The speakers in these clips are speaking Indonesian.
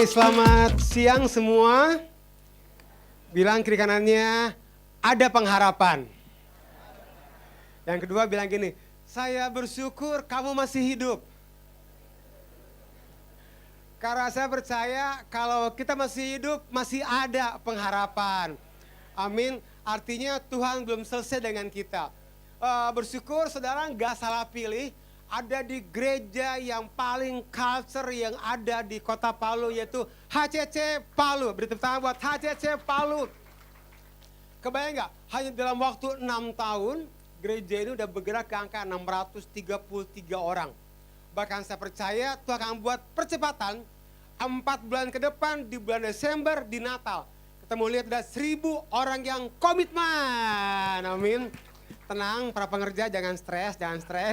Selamat siang semua. Bilang kiri kanannya, ada pengharapan. Yang kedua bilang gini, saya bersyukur kamu masih hidup. Karena saya percaya kalau kita masih hidup, masih ada pengharapan. Amin. Artinya Tuhan belum selesai dengan kita. Bersyukur saudara nggak salah pilih. Ada di gereja yang paling culture yang ada di kota Palu, yaitu HCC Palu. Beri tepuk tangan buat HCC Palu. Kebayang nggak? Hanya dalam waktu 6 tahun, gereja ini udah bergerak ke angka 633 orang. Bahkan saya percaya Tuhan akan buat percepatan 4 bulan ke depan, di bulan Desember, di Natal. Kita mau lihat ada 1.000 orang yang komitmen. Amin. Tenang para pengerja, jangan stres,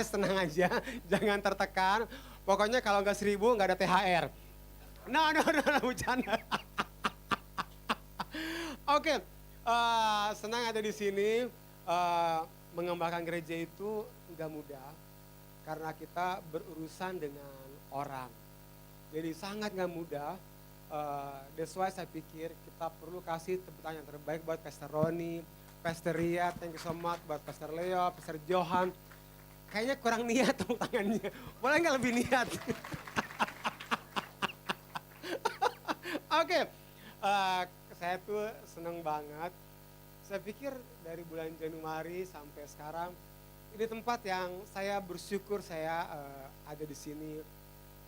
tenang aja, jangan tertekan. Pokoknya kalau nggak 1.000 nggak ada THR. No, bercanda. Oke, senang ada di sini. Mengembangkan gereja itu nggak mudah, karena kita berurusan dengan orang. Jadi sangat nggak mudah. That's why saya pikir kita perlu kasih tepuk tangan yang terbaik buat Pastor Roni, Pastor Ria, thank you so much buat Pastor Leo, Pastor Johan. Kayaknya kurang niat tepuk tangannya. Boleh nggak lebih niat? Oke, saya tuh seneng banget. Saya pikir dari bulan Januari sampai sekarang, ini tempat yang saya bersyukur saya ada di sini.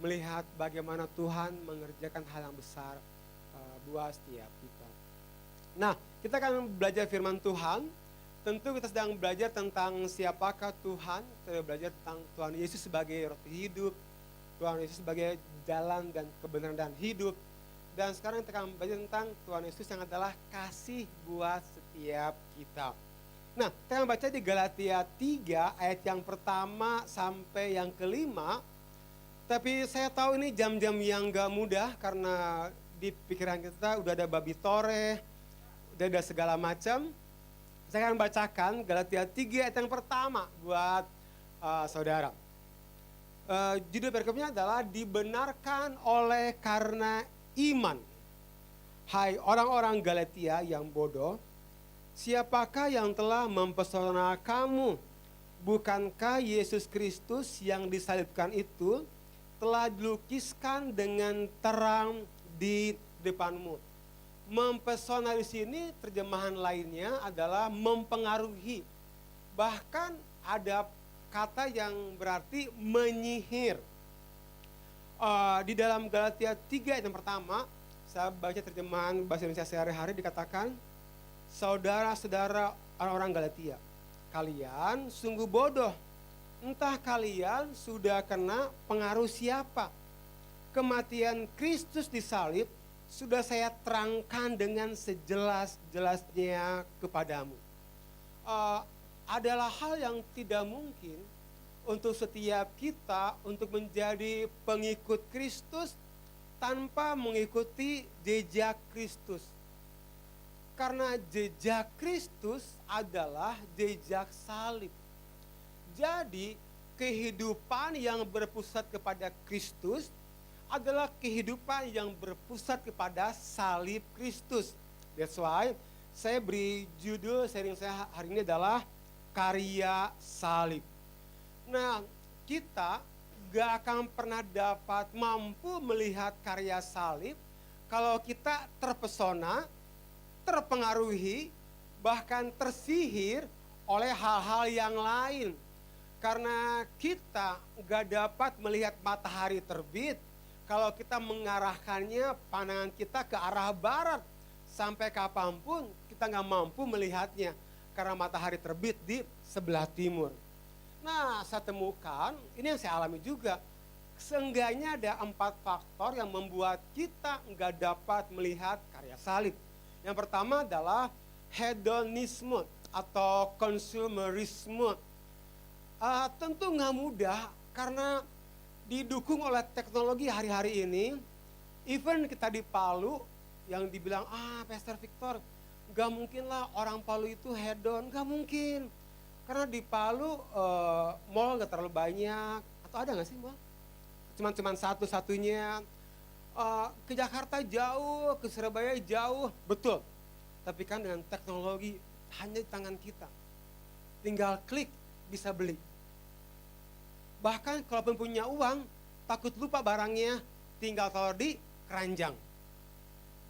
Melihat bagaimana Tuhan mengerjakan hal yang besar buat setiap kita. Nah, kita akan belajar firman Tuhan. Tentu kita sedang belajar tentang siapakah Tuhan. Kita belajar tentang Tuhan Yesus sebagai roti hidup. Tuhan Yesus sebagai jalan dan kebenaran dan hidup. Dan sekarang kita akan belajar tentang Tuhan Yesus yang adalah kasih buat setiap kita. Nah, kita akan baca di Galatia 3 ayat yang pertama sampai yang kelima. Tapi saya tahu ini jam-jam yang gak mudah karena di pikiran kita udah ada babi tore, udah ada segala macam. Saya akan bacakan Galatia 3 ayat yang pertama buat saudara. Judul perikopnya adalah dibenarkan oleh karena iman. Hai orang-orang Galatia yang bodoh, siapakah yang telah mempesona kamu? Bukankah Yesus Kristus yang disalibkan itu telah dilukiskan dengan terang di depanmu? Mempesona di sini terjemahan lainnya adalah mempengaruhi. Bahkan ada kata yang berarti menyihir. Di dalam Galatia 3 ayat yang pertama, saya baca terjemahan bahasa Indonesia sehari-hari dikatakan, saudara-saudara orang-orang Galatia, kalian sungguh bodoh. Entah kalian sudah kena pengaruh siapa. Kematian Kristus disalib sudah saya terangkan dengan sejelas-jelasnya kepadamu. Adalah hal yang tidak mungkin untuk setiap kita untuk menjadi pengikut Kristus tanpa mengikuti jejak Kristus. Karena jejak Kristus adalah jejak salib. Jadi kehidupan yang berpusat kepada Kristus adalah kehidupan yang berpusat kepada salib Kristus. That's why saya beri judul sharing saya hari ini adalah karya salib. Nah, kita gak akan pernah dapat mampu melihat karya salib kalau kita terpesona, terpengaruhi, bahkan tersihir oleh hal-hal yang lain. Karena kita gak dapat melihat matahari terbit kalau kita mengarahkannya pandangan kita ke arah barat. Sampai kapanpun kita gak mampu melihatnya karena matahari terbit di sebelah timur. Nah, saya temukan, ini yang saya alami juga. Seenggaknya ada 4 faktor yang membuat kita gak dapat melihat karya salib. Yang pertama adalah hedonisme atau konsumerisme. Tentu nggak mudah karena didukung oleh teknologi hari-hari ini. Even kita di Palu yang dibilang, Pastor Victor, nggak mungkin lah orang Palu itu hedon, nggak mungkin. Karena di Palu mall nggak terlalu banyak, atau ada nggak sih mall? Cuman satu-satunya. Ke Jakarta jauh, ke Surabaya jauh, betul. Tapi kan dengan teknologi hanya di tangan kita. Tinggal klik bisa beli. Bahkan kalaupun punya uang, takut lupa barangnya, tinggal taruh di keranjang.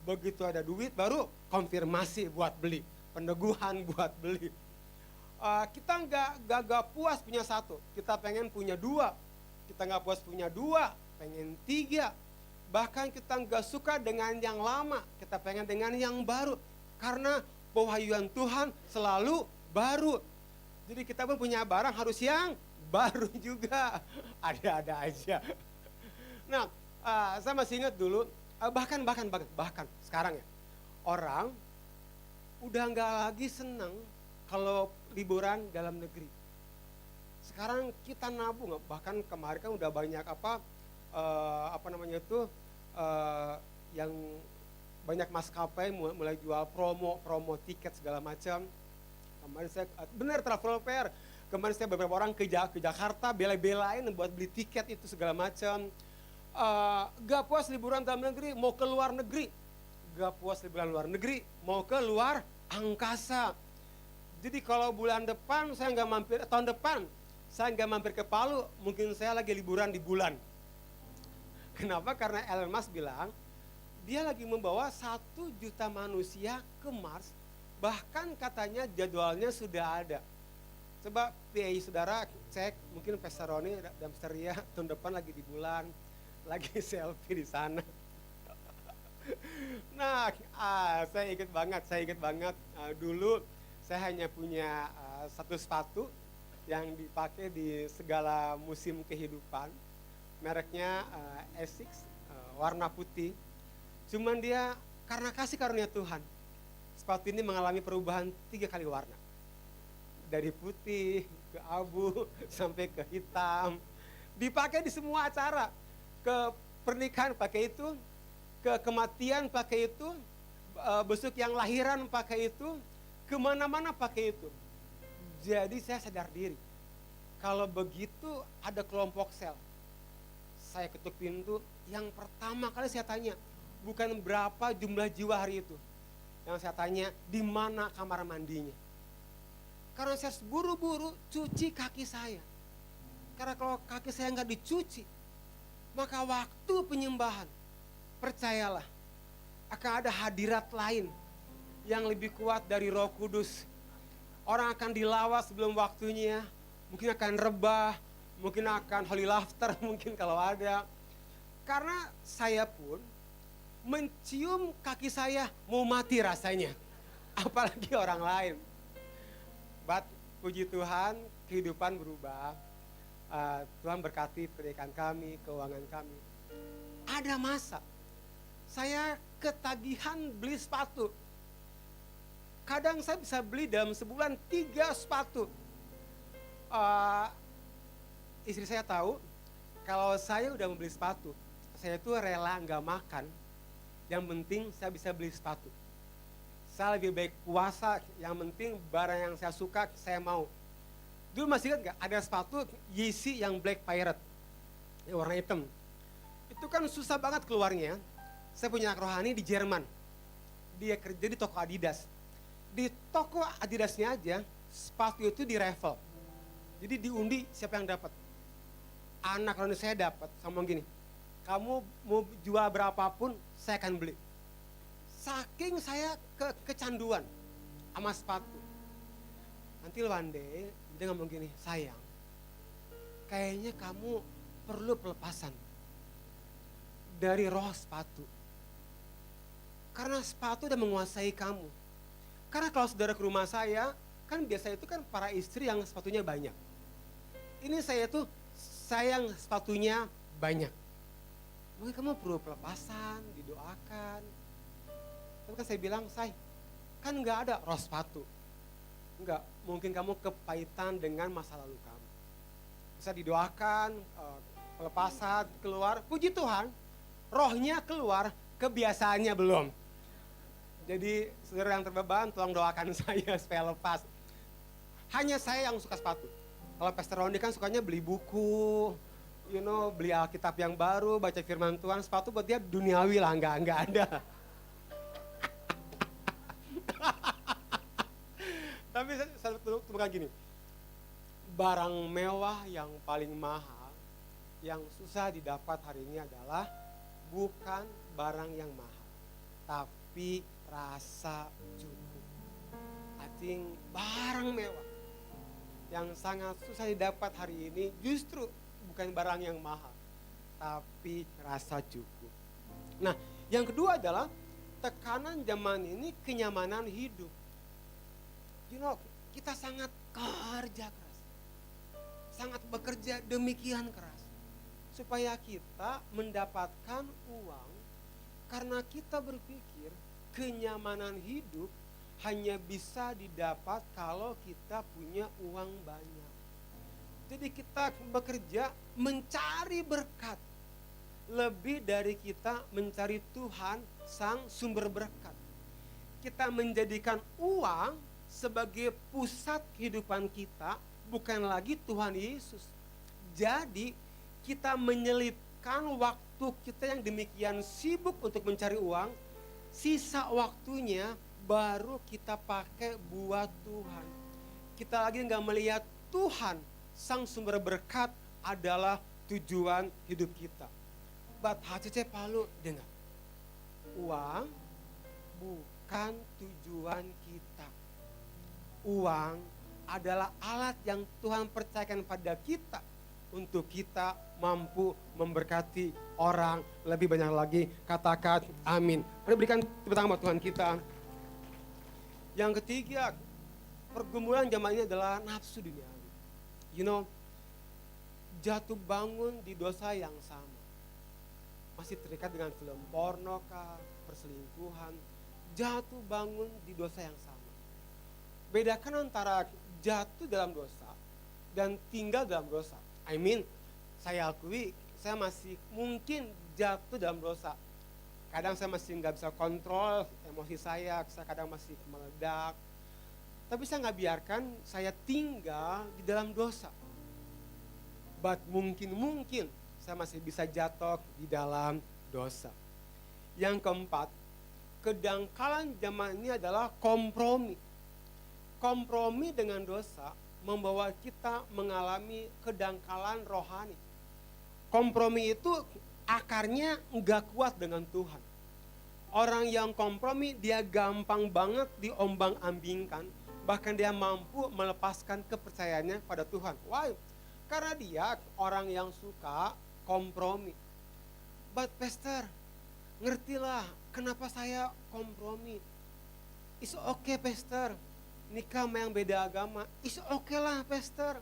Begitu ada duit baru konfirmasi buat beli, peneguhan buat beli. Kita nggak puas punya satu, kita pengen punya dua. Kita nggak puas punya dua, pengen tiga. Bahkan kita nggak suka dengan yang lama, kita pengen dengan yang baru. Karena pewahyuan Tuhan selalu baru. Jadi kita pun punya barang harus yang baru juga. Ada-ada aja. Nah, saya masih ingat dulu, bahkan sekarang ya. Orang udah nggak lagi senang kalau liburan dalam negeri. Sekarang kita nabung, bahkan kemarin kan udah banyak yang banyak maskapai mulai jual promo tiket segala macam. Kemarin saya benar travel fair. Kemarin saya beberapa orang ke Jakarta bela-belain buat beli tiket itu segala macam. Gak puas liburan dalam negeri, mau ke luar negeri. Gak puas liburan luar negeri, mau ke luar angkasa. Jadi kalau bulan depan saya nggak mampir, tahun depan saya nggak mampir ke Palu, mungkin saya lagi liburan di bulan. Kenapa? Karena Elon Musk bilang, dia lagi membawa 1 juta manusia ke Mars, bahkan katanya jadwalnya sudah ada. Coba PI saudara cek, mungkin Pastor Roni dan Pastor Ria tahun depan lagi di bulan, lagi selfie di sana. Nah, saya ingat banget dulu saya hanya punya satu sepatu yang dipakai di segala musim kehidupan. Mereknya Asics, warna putih. Cuman dia karena kasih karunia Tuhan, sepatu ini mengalami perubahan 3 kali warna. Dari putih ke abu sampai ke hitam. Dipakai di semua acara. Ke pernikahan pakai itu, ke kematian pakai itu, besok yang lahiran pakai itu, kemana-mana pakai itu. Jadi saya sadar diri, kalau begitu ada kelompok sel. Saya ketuk pintu, yang pertama kali saya tanya, bukan berapa jumlah jiwa hari itu. Yang saya tanya, di mana kamar mandinya? Karena saya buru-buru cuci kaki saya. Karena kalau kaki saya nggak dicuci, maka waktu penyembahan, percayalah, akan ada hadirat lain yang lebih kuat dari Roh Kudus. Orang akan dilawas sebelum waktunya, mungkin akan rebah, mungkin akan holy laughter, mungkin kalau ada. Karena saya pun mencium kaki saya mau mati rasanya, apalagi orang lain. But puji Tuhan, kehidupan berubah. Tuhan berkati pernikahan kami, keuangan kami. Ada masa saya ketagihan beli sepatu. Kadang saya bisa beli dalam sebulan 3 sepatu. Istri saya tahu kalau saya udah membeli sepatu, saya itu rela nggak makan. Yang penting saya bisa beli sepatu. Saya lebih baik puasa, yang penting barang yang saya suka saya mau. Dulu masih ingat nggak ada sepatu Yeezy yang Black Pirate, yang warna hitam. Itu kan susah banget keluarnya. Saya punya anak rohani di Jerman. Dia kerja di toko Adidas. Di toko Adidasnya aja sepatu itu di raffle. Jadi diundi siapa yang dapat. Anak rohani saya dapat, saya ngomong gini, kamu mau jual berapapun saya akan beli. Saking saya kecanduan sama sepatu. Nanti one day dia ngomong gini, sayang, kayaknya kamu perlu pelepasan dari roh sepatu. Karena sepatu udah menguasai kamu. Karena kalau saudara ke rumah saya, kan biasa itu kan para istri yang sepatunya banyak. Ini saya tuh sayang sepatunya banyak. Mungkin kamu perlu pelepasan, didoakan. Tapi kan saya bilang, say, kan nggak ada roh sepatu. Enggak, mungkin kamu kepahitan dengan masa lalu kamu. Bisa didoakan, pelepasan, keluar. Puji Tuhan, rohnya keluar, kebiasaannya belum. Jadi saudara yang terbeban, tolong doakan saya supaya lepas. Hanya saya yang suka sepatu. Kalau Pastor Rondi kan sukanya beli buku, beli Alkitab yang baru, baca firman Tuhan, sepatu buat dia duniawi lah, enggak ada. Tapi saya temukan gini, barang mewah yang paling mahal, yang susah didapat hari ini adalah bukan barang yang mahal, tapi rasa cukup. I think barang mewah yang sangat susah didapat hari ini justru bukan barang yang mahal, tapi rasa cukup. Nah, yang kedua adalah tekanan zaman ini kenyamanan hidup. Kita sangat kerja keras, sangat bekerja demikian keras, supaya kita mendapatkan uang, karena kita berpikir kenyamanan hidup hanya bisa didapat kalau kita punya uang banyak. Jadi kita bekerja mencari berkat, lebih dari kita mencari Tuhan sang sumber berkat. Kita menjadikan uang sebagai pusat kehidupan kita, bukan lagi Tuhan Yesus. Jadi kita menyelipkan waktu kita yang demikian sibuk untuk mencari uang, sisa waktunya baru kita pakai buat Tuhan. Kita lagi nggak melihat Tuhan sang sumber berkat adalah tujuan hidup kita. But HCC Palu dengar, uang bukan tujuan kita. Uang adalah alat yang Tuhan percayakan pada kita untuk kita mampu memberkati orang lebih banyak lagi. Katakan amin. Mari berikan tepuk tangan buat Tuhan kita. Yang ketiga, pergumulan zaman ini adalah nafsu duniawi. Jatuh bangun di dosa yang sama. Masih terikat dengan film porno kah, perselingkuhan, jatuh bangun di dosa yang sama. Bedakan antara jatuh dalam dosa dan tinggal dalam dosa. Saya akui, saya masih mungkin jatuh dalam dosa. Kadang saya masih nggak bisa kontrol emosi saya kadang masih meledak. Tapi saya nggak biarkan saya tinggal di dalam dosa. But mungkin saya masih bisa jatuh di dalam dosa. Yang keempat, kedangkalan zaman ini adalah kompromi. Kompromi dengan dosa membawa kita mengalami kedangkalan rohani. Kompromi itu akarnya nggak kuat dengan Tuhan. Orang yang kompromi dia gampang banget diombang-ambingkan, bahkan dia mampu melepaskan kepercayaannya pada Tuhan. Why? Karena dia orang yang suka kompromi. But pastor, ngertilah kenapa saya kompromi. It's okay pastor, nikah sama yang beda agama, it's okay lah pastor.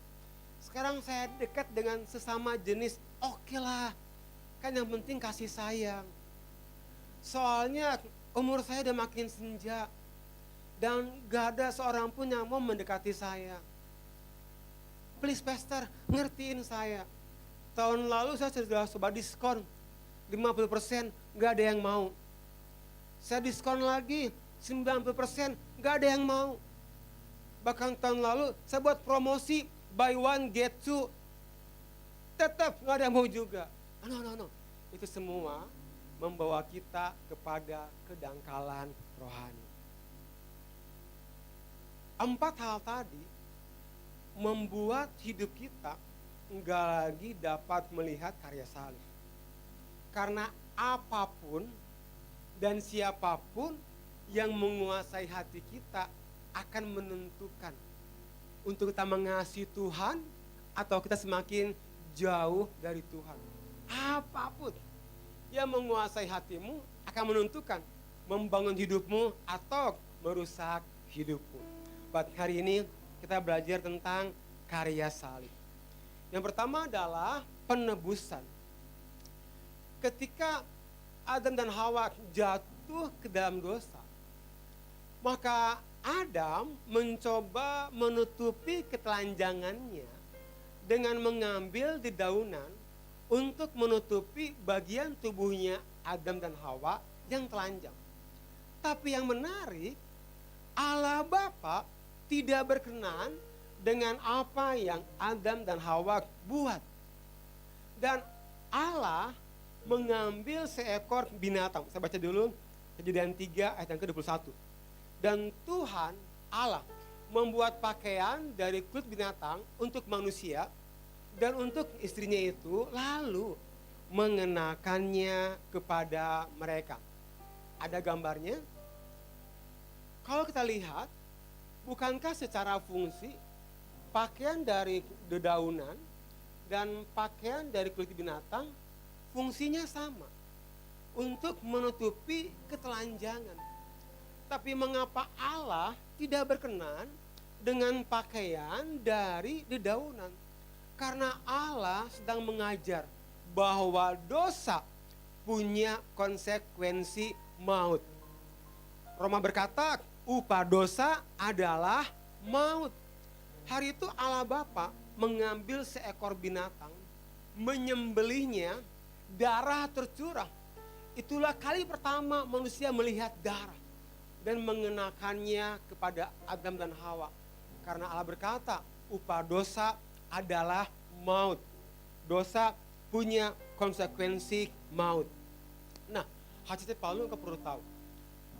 Sekarang saya dekat dengan sesama jenis, okay lah. Kan yang penting kasih sayang. Soalnya umur saya udah makin senja, dan gak ada seorang pun yang mau mendekati saya. Please pastor, ngertiin saya. Tahun lalu saya sudah coba diskon 50%, gak ada yang mau. Saya diskon lagi 90%, gak ada yang mau. Bahkan tahun lalu saya buat promosi buy one get two, tetap gak ada yang mau juga. No. Itu semua membawa kita kepada kedangkalan rohani. 4 hal tadi membuat hidup kita enggak lagi dapat melihat karya salib. Karena apapun dan siapapun yang menguasai hati kita akan menentukan untuk kita mengasihi Tuhan atau kita semakin jauh dari Tuhan. Apapun yang menguasai hatimu akan menentukan membangun hidupmu atau merusak hidupmu. Buat hari ini kita belajar tentang karya salib. Yang pertama adalah penebusan. Ketika Adam dan Hawa jatuh ke dalam dosa, maka Adam mencoba menutupi ketelanjangannya dengan mengambil dedaunan untuk menutupi bagian tubuhnya Adam dan Hawa yang telanjang. Tapi yang menarik, Allah Bapa tidak berkenan dengan apa yang Adam dan Hawa buat. Dan Allah mengambil seekor binatang. Saya baca dulu Kejadian 3 ayat yang ke-21. Dan Tuhan Allah membuat pakaian dari kulit binatang untuk manusia dan untuk istrinya itu, lalu mengenakannya kepada mereka. Ada gambarnya. Kalau kita lihat, bukankah secara fungsi pakaian dari dedaunan dan pakaian dari kulit binatang fungsinya sama, untuk menutupi ketelanjangan. Tapi mengapa Allah tidak berkenan dengan pakaian dari dedaunan? Karena Allah sedang mengajar bahwa dosa punya konsekuensi maut. Roma berkata, upah dosa adalah maut. Hari itu Allah Bapa mengambil seekor binatang, menyembelihnya, darah tercurah. Itulah kali pertama manusia melihat darah dan mengenakannya kepada Adam dan Hawa. Karena Allah berkata, upah dosa adalah maut. Dosa punya konsekuensi maut. Nah, hati Paulus engkau perlu tahu,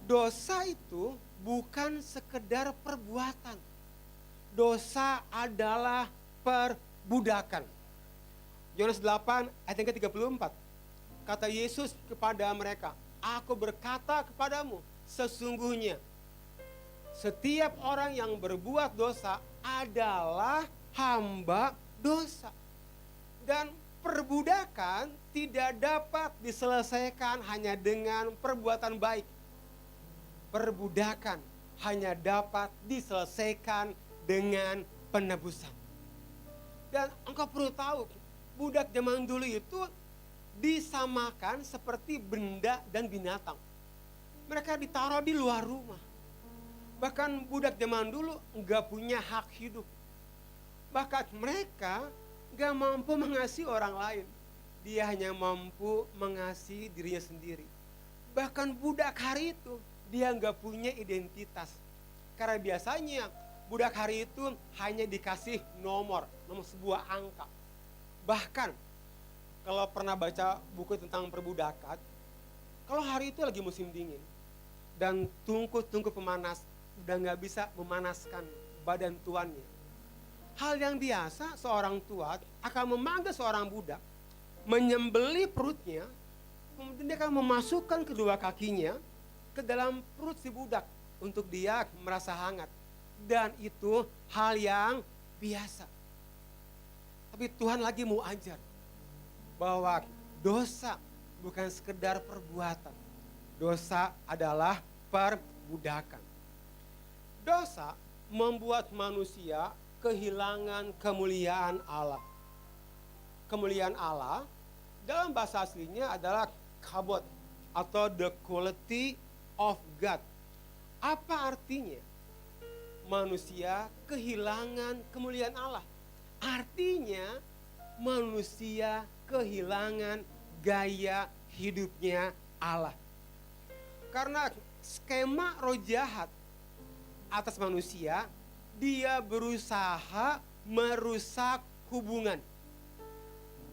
dosa itu bukan sekedar perbuatan. Dosa adalah perbudakan. Yohanes 8 ayat yang ke-34. Kata Yesus kepada mereka, aku berkata kepadamu, sesungguhnya setiap orang yang berbuat dosa adalah hamba dosa. Dan perbudakan tidak dapat diselesaikan hanya dengan perbuatan baik. Perbudakan hanya dapat diselesaikan dengan penebusan. Dan engkau perlu tahu, budak zaman dulu itu disamakan seperti benda dan binatang. Mereka ditaruh di luar rumah. Bahkan budak zaman dulu enggak punya hak hidup. Bahkan mereka enggak mampu mengasihi orang lain. Dia hanya mampu mengasihi dirinya sendiri. Bahkan budak hari itu dia enggak punya identitas. Karena biasanya budak hari itu hanya dikasih nomor sebuah angka. Bahkan kalau pernah baca buku tentang perbudakan, kalau hari itu lagi musim dingin dan tungku pemanas udah nggak bisa memanaskan badan tuannya, hal yang biasa seorang tua akan memanggil seorang budak, menyembelih perutnya, kemudian dia akan memasukkan kedua kakinya ke dalam perut si budak untuk dia merasa hangat. Dan itu hal yang biasa. Tapi Tuhan lagi mau ajar bahwa dosa bukan sekedar perbuatan. Dosa adalah perbudakan. Dosa membuat manusia kehilangan kemuliaan Allah. Kemuliaan Allah dalam bahasa aslinya adalah kabod atau the quality of God. Apa artinya? Manusia kehilangan kemuliaan Allah. Artinya manusia kehilangan gaya hidupnya Allah. Karena skema roh jahat atas manusia, dia berusaha merusak hubungan.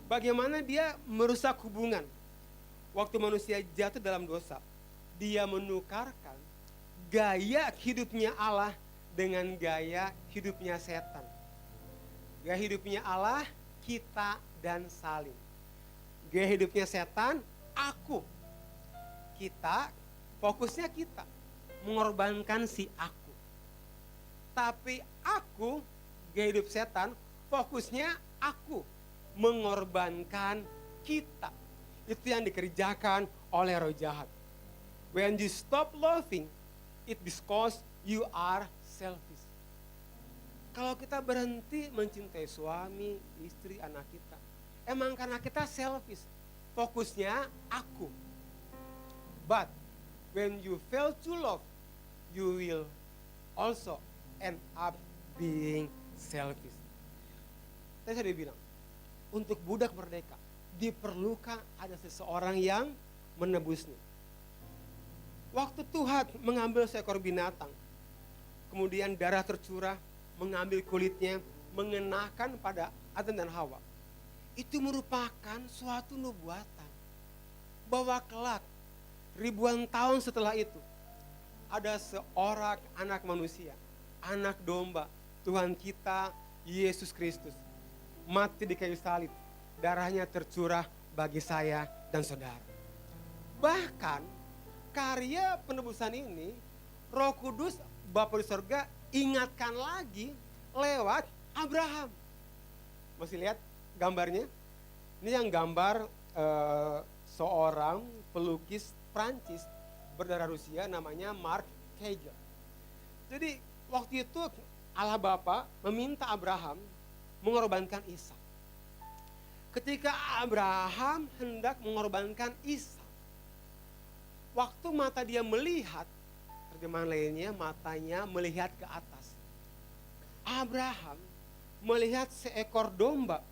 Bagaimana dia merusak hubungan? Waktu manusia jatuh dalam dosa, dia menukarkan gaya hidupnya Allah dengan gaya hidupnya setan. Gaya hidupnya Allah, kita dan saling. Gaya hidupnya setan, aku. Kita, fokusnya kita. Mengorbankan si aku. Tapi aku, gaya hidup setan, fokusnya aku. Mengorbankan kita. Itu yang dikerjakan oleh roh jahat. When you stop loving, it because you are selfish. Kalau kita berhenti mencintai suami, istri, anak kita, emang karena kita selfish. Fokusnya aku. But when you fail to love, you will also end up being selfish. Tadi saya bilang, untuk budak merdeka diperlukan ada seseorang yang menebusnya. Waktu Tuhan mengambil seekor binatang, kemudian darah tercurah, mengambil kulitnya, mengenakan pada Adam dan Hawa. itu merupakan suatu nubuatan. Bahwa kelak ribuan tahun setelah itu ada seorang anak manusia, anak domba, Tuhan kita Yesus Kristus mati di kayu salib, darahnya tercurah bagi saya dan saudara. Bahkan karya penebusan ini Roh Kudus Bapa di sorga ingatkan lagi lewat Abraham. Masih lihat gambarnya? Ini yang gambar seorang pelukis Prancis berdarah Rusia namanya Mark Hegel. Jadi waktu itu Allah Bapa meminta Abraham mengorbankan Ishak. Ketika Abraham hendak mengorbankan Ishak, waktu mata dia melihat, terjemahan lainnya matanya melihat ke atas. Abraham melihat seekor domba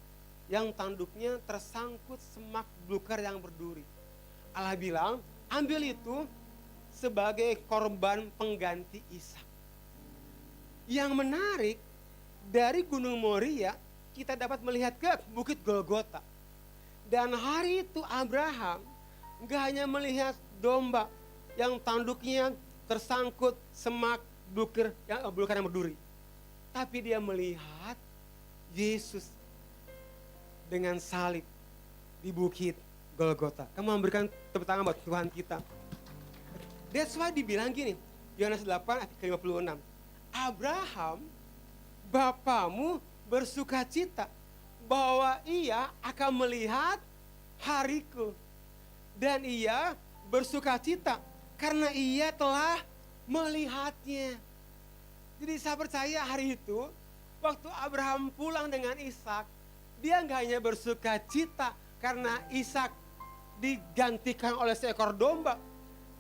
yang tanduknya tersangkut semak belukar yang berduri. Allah bilang, ambil itu sebagai korban pengganti Ishak. Yang menarik, dari Gunung Moria kita dapat melihat ke Bukit Golgota. Dan hari itu Abraham gak hanya melihat domba yang tanduknya tersangkut semak belukar yang berduri. Tapi dia melihat Yesus dengan salib di Bukit Golgota. Kamu memberikan tepuk tangan buat Tuhan kita. That's why dibilang gini, Yohanes 8 ayat 56. Abraham, bapamu bersuka cita bahwa ia akan melihat hariku. Dan ia bersuka cita karena ia telah melihatnya. Jadi saya percaya hari itu, waktu Abraham pulang dengan Ishak, dia nggak hanya bersuka cita karena Ishak digantikan oleh seekor domba,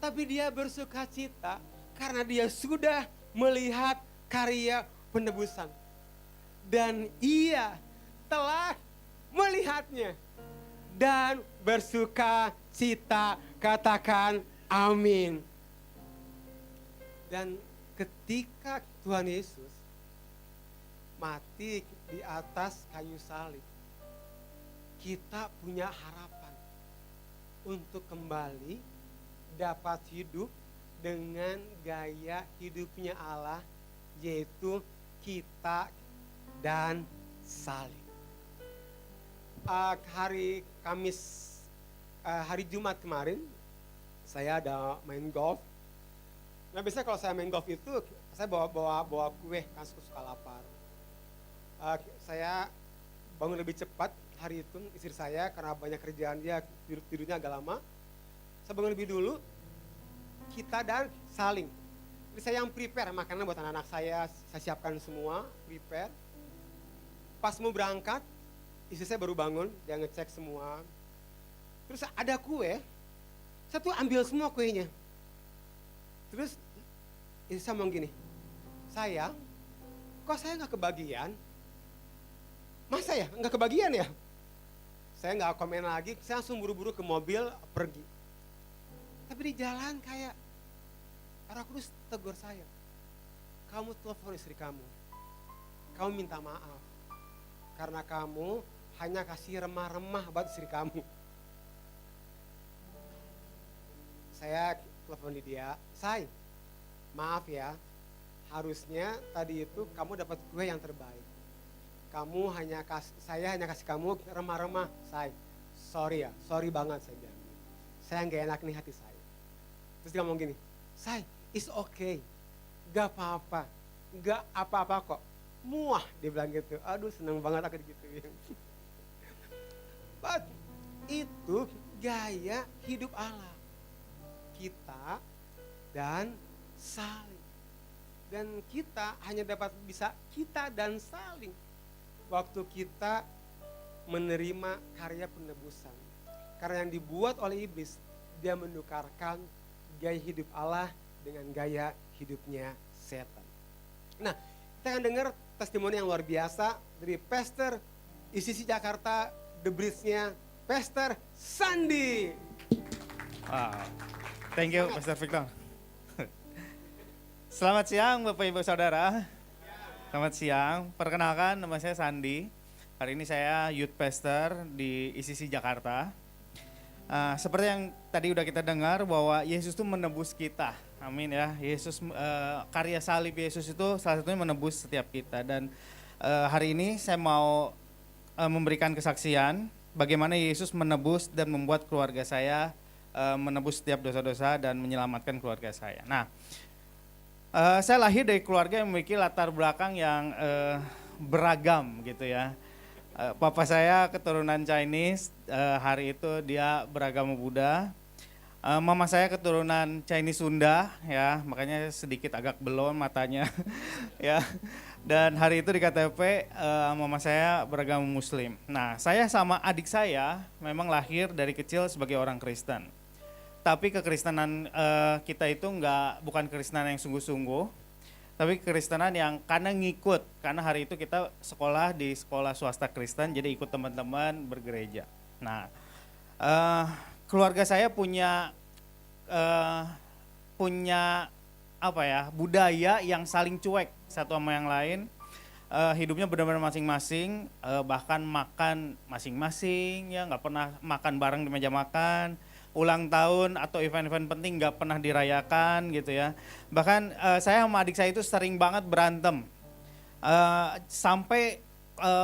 tapi dia bersuka cita karena dia sudah melihat karya penebusan. Dan ia telah melihatnya dan bersuka cita, katakan amin. Dan ketika Tuhan Yesus mati di atas kayu salib, kita punya harapan untuk kembali dapat hidup dengan gaya hidupnya Allah, yaitu kita dan saling. Hari Kamis, hari Jumat kemarin, saya ada main golf. Nah biasanya kalau saya main golf itu, saya bawa kue, kan suka lapar. Saya bangun lebih cepat hari itu, istri saya karena banyak kerjaan dia, tidurnya agak lama. Saya bangun lebih dulu, kita dan saling. Jadi saya yang prepare makanan buat anak-anak saya siapkan semua, prepare. Pas mau berangkat, istri saya baru bangun, dia ngecek semua. Terus ada kue, saya tuh ambil semua kuenya. Terus istri saya ngomong gini, sayang, kok saya nggak kebagian? Masa ya, nggak kebagian ya? Saya nggak komen lagi, saya langsung buru-buru ke mobil, pergi. Tapi di jalan kayak Roh Kudus tegur saya, kamu telepon istri kamu minta maaf. Karena kamu hanya kasih remah-remah buat istri kamu. Saya telepon dia, say, maaf ya, harusnya tadi itu kamu dapat kue yang terbaik. Saya hanya kasih kamu remah-remah, say. Sorry ya, sorry banget saya bilang. Saya nggak enak nih hati saya. Terus dia ngomong gini, say, it's okay, gak apa-apa, gak apa-apa kok. Muah, dia bilang gitu. Aduh seneng banget aku digituin. But itu gaya hidup Allah. Kita dan saling. Dan kita hanya dapat bisa kita dan saling waktu kita menerima karya penebusan. Karena yang dibuat oleh iblis, dia menukarkan gaya hidup Allah dengan gaya hidupnya setan. Nah, kita akan dengar testimoni yang luar biasa dari Pastor ICC Jakarta, The Bridge-nya Pastor Sandi. Wow. Thank you Pastor Victor. Selamat siang Bapak Ibu Saudara. Selamat siang, perkenalkan nama saya Sandi. Hari ini saya youth pastor di ICC Jakarta. Seperti yang tadi udah kita dengar bahwa Yesus itu menebus kita. Amin ya. Karya salib Yesus itu salah satunya menebus setiap kita. Dan hari ini saya mau memberikan kesaksian bagaimana Yesus menebus dan membuat keluarga saya menebus setiap dosa-dosa dan menyelamatkan keluarga saya. Nah, saya lahir dari keluarga yang memiliki latar belakang yang beragam gitu ya. Papa saya keturunan Chinese, hari itu dia beragama Buddha. Mama saya keturunan Chinese Sunda ya, makanya sedikit agak belon matanya ya. Dan hari itu di KTP mama saya beragama Muslim. Nah, saya sama adik saya memang lahir dari kecil sebagai orang Kristen. Tapi kekristenan kita itu bukan kekristenan yang sungguh-sungguh, tapi kekristenan yang karena ngikut, karena hari itu kita sekolah di sekolah swasta Kristen, jadi ikut teman-teman bergereja. Nah, keluarga saya punya budaya yang saling cuek satu sama yang lain. Hidupnya benar-benar masing-masing, bahkan makan masing-masing, ya nggak pernah makan bareng di meja makan. Ulang tahun atau event-event penting nggak pernah dirayakan gitu ya. Bahkan saya sama adik saya itu sering banget berantem. Sampai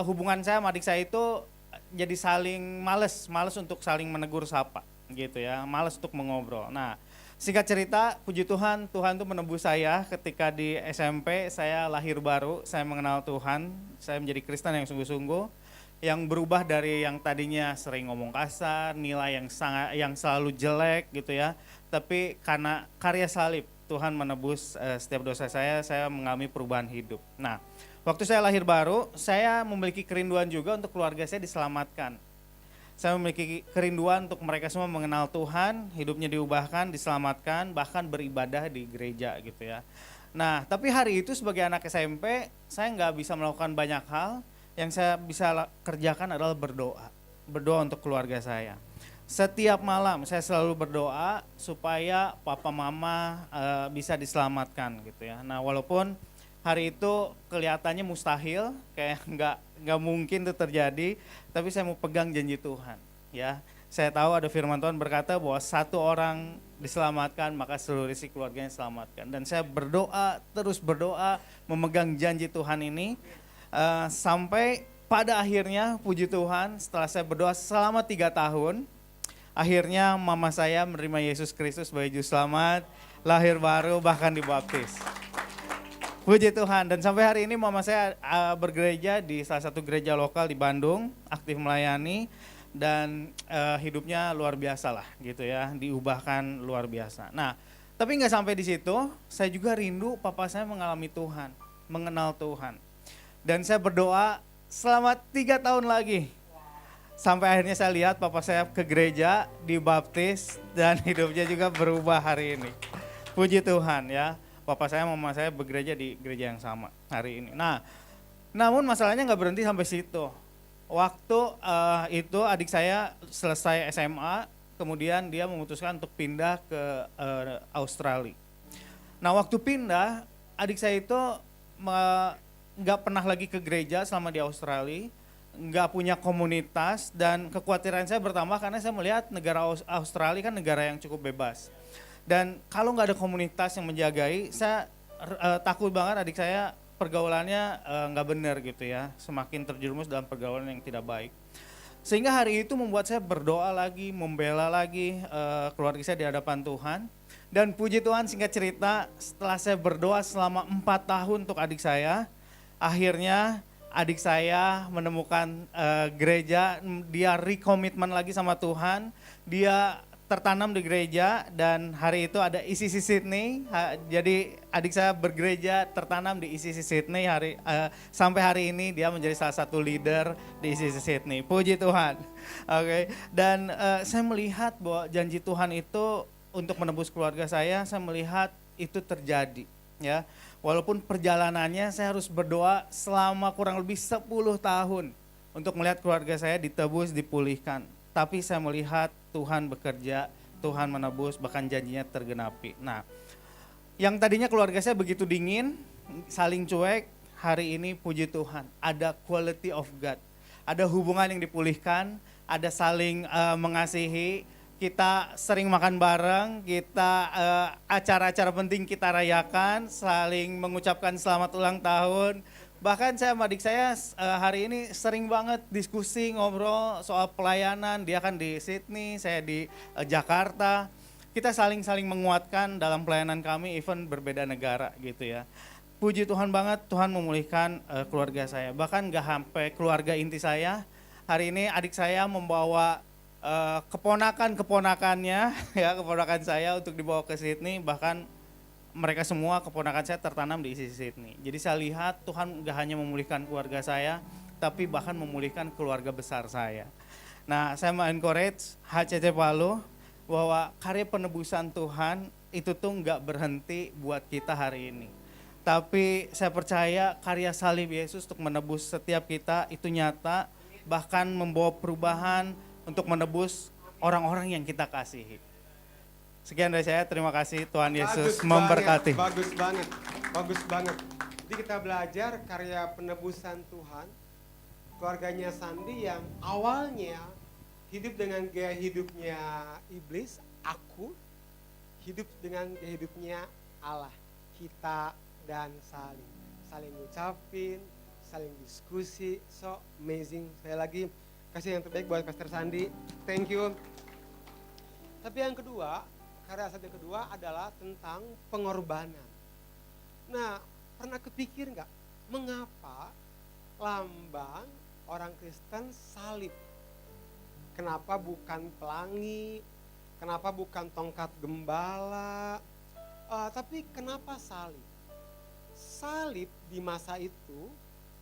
hubungan saya sama adik saya itu jadi saling males untuk saling menegur sapa gitu ya, males untuk mengobrol. Nah, singkat cerita, puji Tuhan, Tuhan tuh menebus saya ketika di SMP, saya lahir baru, saya mengenal Tuhan, saya menjadi Kristen yang sungguh-sungguh, yang berubah dari yang tadinya sering ngomong kasar, nilai yang selalu jelek gitu ya. Tapi karena karya salib, Tuhan menebus setiap dosa saya mengalami perubahan hidup. Nah, waktu saya lahir baru, saya memiliki kerinduan juga untuk keluarga saya diselamatkan. Saya memiliki kerinduan untuk mereka semua mengenal Tuhan, hidupnya diubahkan, diselamatkan, bahkan beribadah di gereja gitu ya. Nah, tapi hari itu sebagai anak SMP, saya nggak bisa melakukan banyak hal. Yang saya bisa kerjakan adalah berdoa untuk keluarga saya. Setiap malam saya selalu berdoa supaya papa mama bisa diselamatkan gitu ya. Nah, walaupun hari itu kelihatannya mustahil, kayak nggak mungkin itu terjadi, tapi saya mau pegang janji Tuhan ya. Saya tahu ada firman Tuhan berkata bahwa satu orang diselamatkan maka seluruh isi keluarganya diselamatkan. Dan saya terus berdoa memegang janji Tuhan ini. Sampai pada akhirnya puji Tuhan setelah saya berdoa selama 3 tahun, akhirnya mama saya menerima Yesus Kristus sebagai juru selamat, lahir baru, bahkan dibaptis. Puji Tuhan. Dan sampai hari ini mama saya bergereja di salah satu gereja lokal di Bandung, aktif melayani, dan hidupnya luar biasa lah gitu ya, diubahkan luar biasa. Nah, tapi nggak sampai di situ, saya juga rindu papa saya mengalami Tuhan, mengenal Tuhan. Dan saya berdoa selama 3 tahun lagi. Sampai akhirnya saya lihat papa saya ke gereja, dibaptis, dan hidupnya juga berubah hari ini. Puji Tuhan ya, papa saya mama saya bergereja di gereja yang sama hari ini. Nah, namun masalahnya nggak berhenti sampai situ. Waktu itu adik saya selesai SMA, kemudian dia memutuskan untuk pindah ke Australia. Nah, waktu pindah, adik saya itu nggak pernah lagi ke gereja selama di Australia, nggak punya komunitas, dan kekhawatiran saya bertambah karena saya melihat negara Australia kan negara yang cukup bebas. Dan kalau nggak ada komunitas yang menjagai, saya takut banget adik saya pergaulannya nggak benar gitu ya, semakin terjerumus dalam pergaulan yang tidak baik. Sehingga hari itu membuat saya berdoa lagi, membela lagi keluarga saya di hadapan Tuhan. Dan puji Tuhan, singkat cerita, setelah saya berdoa selama 4 tahun untuk adik saya, akhirnya adik saya menemukan gereja, dia rekomitmen lagi sama Tuhan, dia tertanam di gereja, dan hari itu ada ICC Sydney. Jadi adik saya bergereja tertanam di ICC Sydney, sampai hari ini dia menjadi salah satu leader di ICC Sydney. Puji Tuhan. Oke. Dan saya melihat bahwa janji Tuhan itu untuk menebus keluarga saya melihat itu terjadi ya. Walaupun perjalanannya saya harus berdoa selama kurang lebih 10 tahun untuk melihat keluarga saya ditebus, dipulihkan. Tapi saya melihat Tuhan bekerja, Tuhan menebus, bahkan janjinya tergenapi. Nah, yang tadinya keluarga saya begitu dingin, saling cuek, hari ini puji Tuhan, ada quality of God. ada hubungan yang dipulihkan, ada saling mengasihi, kita sering makan bareng, kita acara-acara penting kita rayakan, saling mengucapkan selamat ulang tahun. Bahkan saya sama adik saya hari ini sering banget diskusi ngobrol soal pelayanan, dia kan di Sydney, saya di Jakarta. Kita saling-saling menguatkan dalam pelayanan kami, even berbeda negara gitu ya. Puji Tuhan banget, Tuhan memulihkan keluarga saya. Bahkan gak sampai keluarga inti saya. Hari ini adik saya membawa keponakan-keponakannya, ya keponakan saya untuk dibawa ke Sydney. Bahkan mereka semua keponakan saya tertanam di isi Sydney. Jadi saya lihat Tuhan gak hanya memulihkan keluarga saya, tapi bahkan memulihkan keluarga besar saya. Nah, saya mau encourage HCC Palu bahwa karya penebusan Tuhan itu tuh gak berhenti buat kita hari ini. Tapi saya percaya karya salib Yesus untuk menebus setiap kita itu nyata, bahkan membawa perubahan untuk menebus orang-orang yang kita kasihi. Sekian dari saya, terima kasih, Tuhan Yesus memberkati. Bagus banget, bagus banget. Jadi kita belajar karya penebusan Tuhan, keluarganya Sandi yang awalnya hidup dengan gaya hidupnya iblis, aku, hidup dengan gaya hidupnya Allah, kita dan saling ngucapin, saling diskusi, so amazing. Saya lagi kasih yang terbaik buat Pastor Sandi, thank you. Tapi yang kedua, karya yang kedua adalah tentang pengorbanan. Nah, pernah kepikir nggak mengapa lambang orang Kristen salib? Kenapa bukan pelangi? Kenapa bukan tongkat gembala? Tapi kenapa salib? Salib di masa itu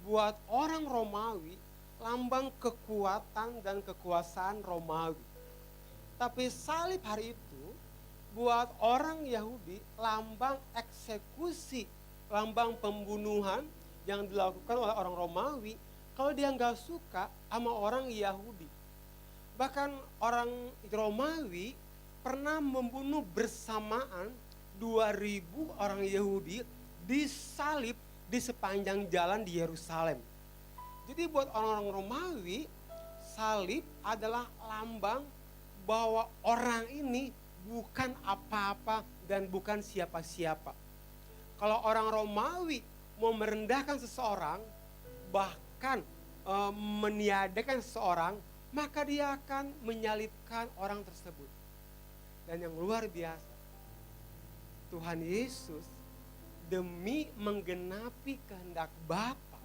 buat orang Romawi lambang kekuatan dan kekuasaan Romawi. Tapi salib hari itu buat orang Yahudi lambang eksekusi, lambang pembunuhan yang dilakukan oleh orang Romawi kalau dia nggak suka sama orang Yahudi. Bahkan orang Romawi pernah membunuh bersamaan 2.000 orang Yahudi disalib di sepanjang jalan di Yerusalem. Jadi buat orang-orang Romawi, salib adalah lambang bahwa orang ini bukan apa-apa dan bukan siapa-siapa. Kalau orang Romawi mau merendahkan seseorang, bahkan meniadakan seseorang, maka dia akan menyalibkan orang tersebut. Dan yang luar biasa, Tuhan Yesus demi menggenapi kehendak Bapa,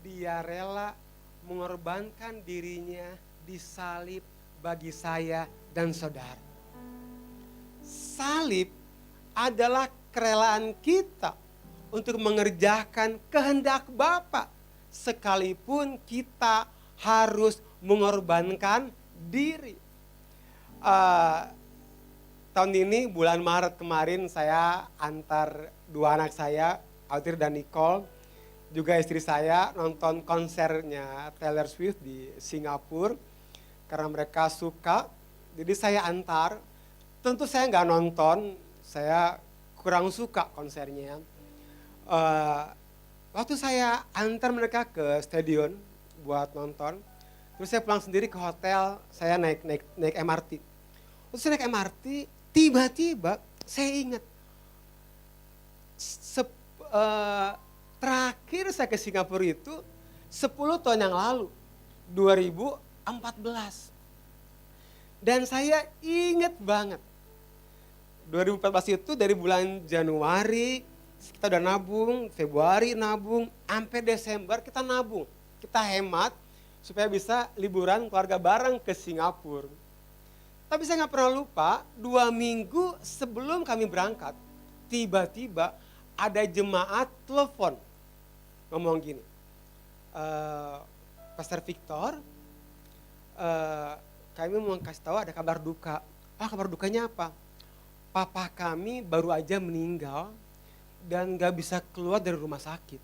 dia rela mengorbankan dirinya disalib bagi saya dan saudara. Salib adalah kerelaan kita untuk mengerjakan kehendak Bapa, sekalipun kita harus mengorbankan diri. Tahun ini bulan Maret kemarin saya antar 2 anak saya, Autir dan Nicole, juga istri saya nonton konsernya Taylor Swift di Singapura karena mereka suka. Jadi saya antar. Tentu saya nggak nonton, saya kurang suka konsernya. Waktu saya antar mereka ke stadion buat nonton, terus saya pulang sendiri ke hotel, saya naik MRT. Terus saya naik MRT, tiba-tiba saya ingat, terakhir saya ke Singapura itu 10 tahun yang lalu, 2014. Dan saya ingat banget, 2014 itu dari bulan Januari kita udah nabung, Februari nabung, sampai Desember kita nabung. Kita hemat supaya bisa liburan keluarga bareng ke Singapura. Tapi saya nggak pernah lupa, 2 minggu sebelum kami berangkat, tiba-tiba ada jemaat telepon ngomong gini, Pastor Victor, kami mau kasih tahu ada kabar duka. Kabar dukanya apa? Papa kami baru aja meninggal dan gak bisa keluar dari rumah sakit.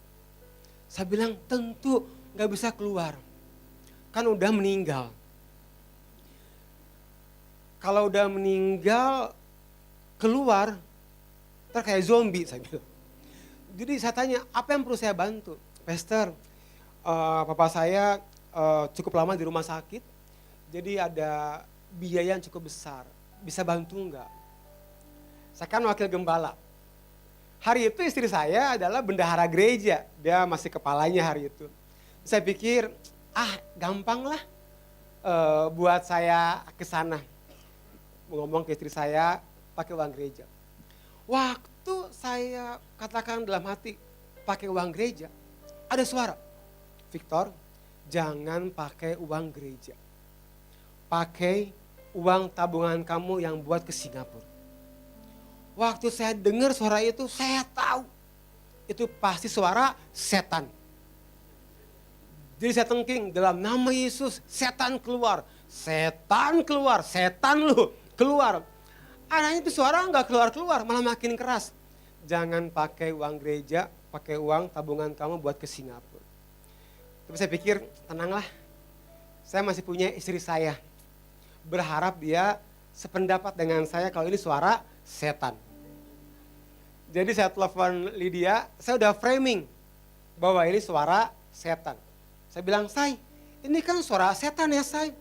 Saya bilang tentu gak bisa keluar, kan udah meninggal. Kalau udah meninggal keluar, ntar kayak zombie saya bilang. Jadi saya tanya, apa yang perlu saya bantu? Pastor, papa saya cukup lama di rumah sakit, jadi ada biaya yang cukup besar. Bisa bantu enggak? Saya kan wakil gembala. Hari itu istri saya adalah bendahara gereja, dia masih kepalanya hari itu. Saya pikir, gampang lah buat saya ke sana. Ngomong ke istri saya pakai uang gereja. Waktu saya katakan dalam hati pakai uang gereja, ada suara, Victor, jangan pakai uang gereja. Pakai uang tabungan kamu yang buat ke Singapura. Waktu saya dengar suara itu, saya tahu itu pasti suara setan. Jadi saya tengking dalam nama Yesus, setan keluar, setan keluar, setan lu keluar. Anaknya itu suara nggak keluar-keluar, malah makin keras. Jangan pakai uang gereja, pakai uang tabungan kamu buat ke Singapura. Tapi saya pikir, tenanglah, saya masih punya istri saya. Berharap dia sependapat dengan saya kalau ini suara setan. Jadi saya telepon Lydia, saya udah framing bahwa ini suara setan. Saya bilang, Say, ini kan suara setan ya, Say.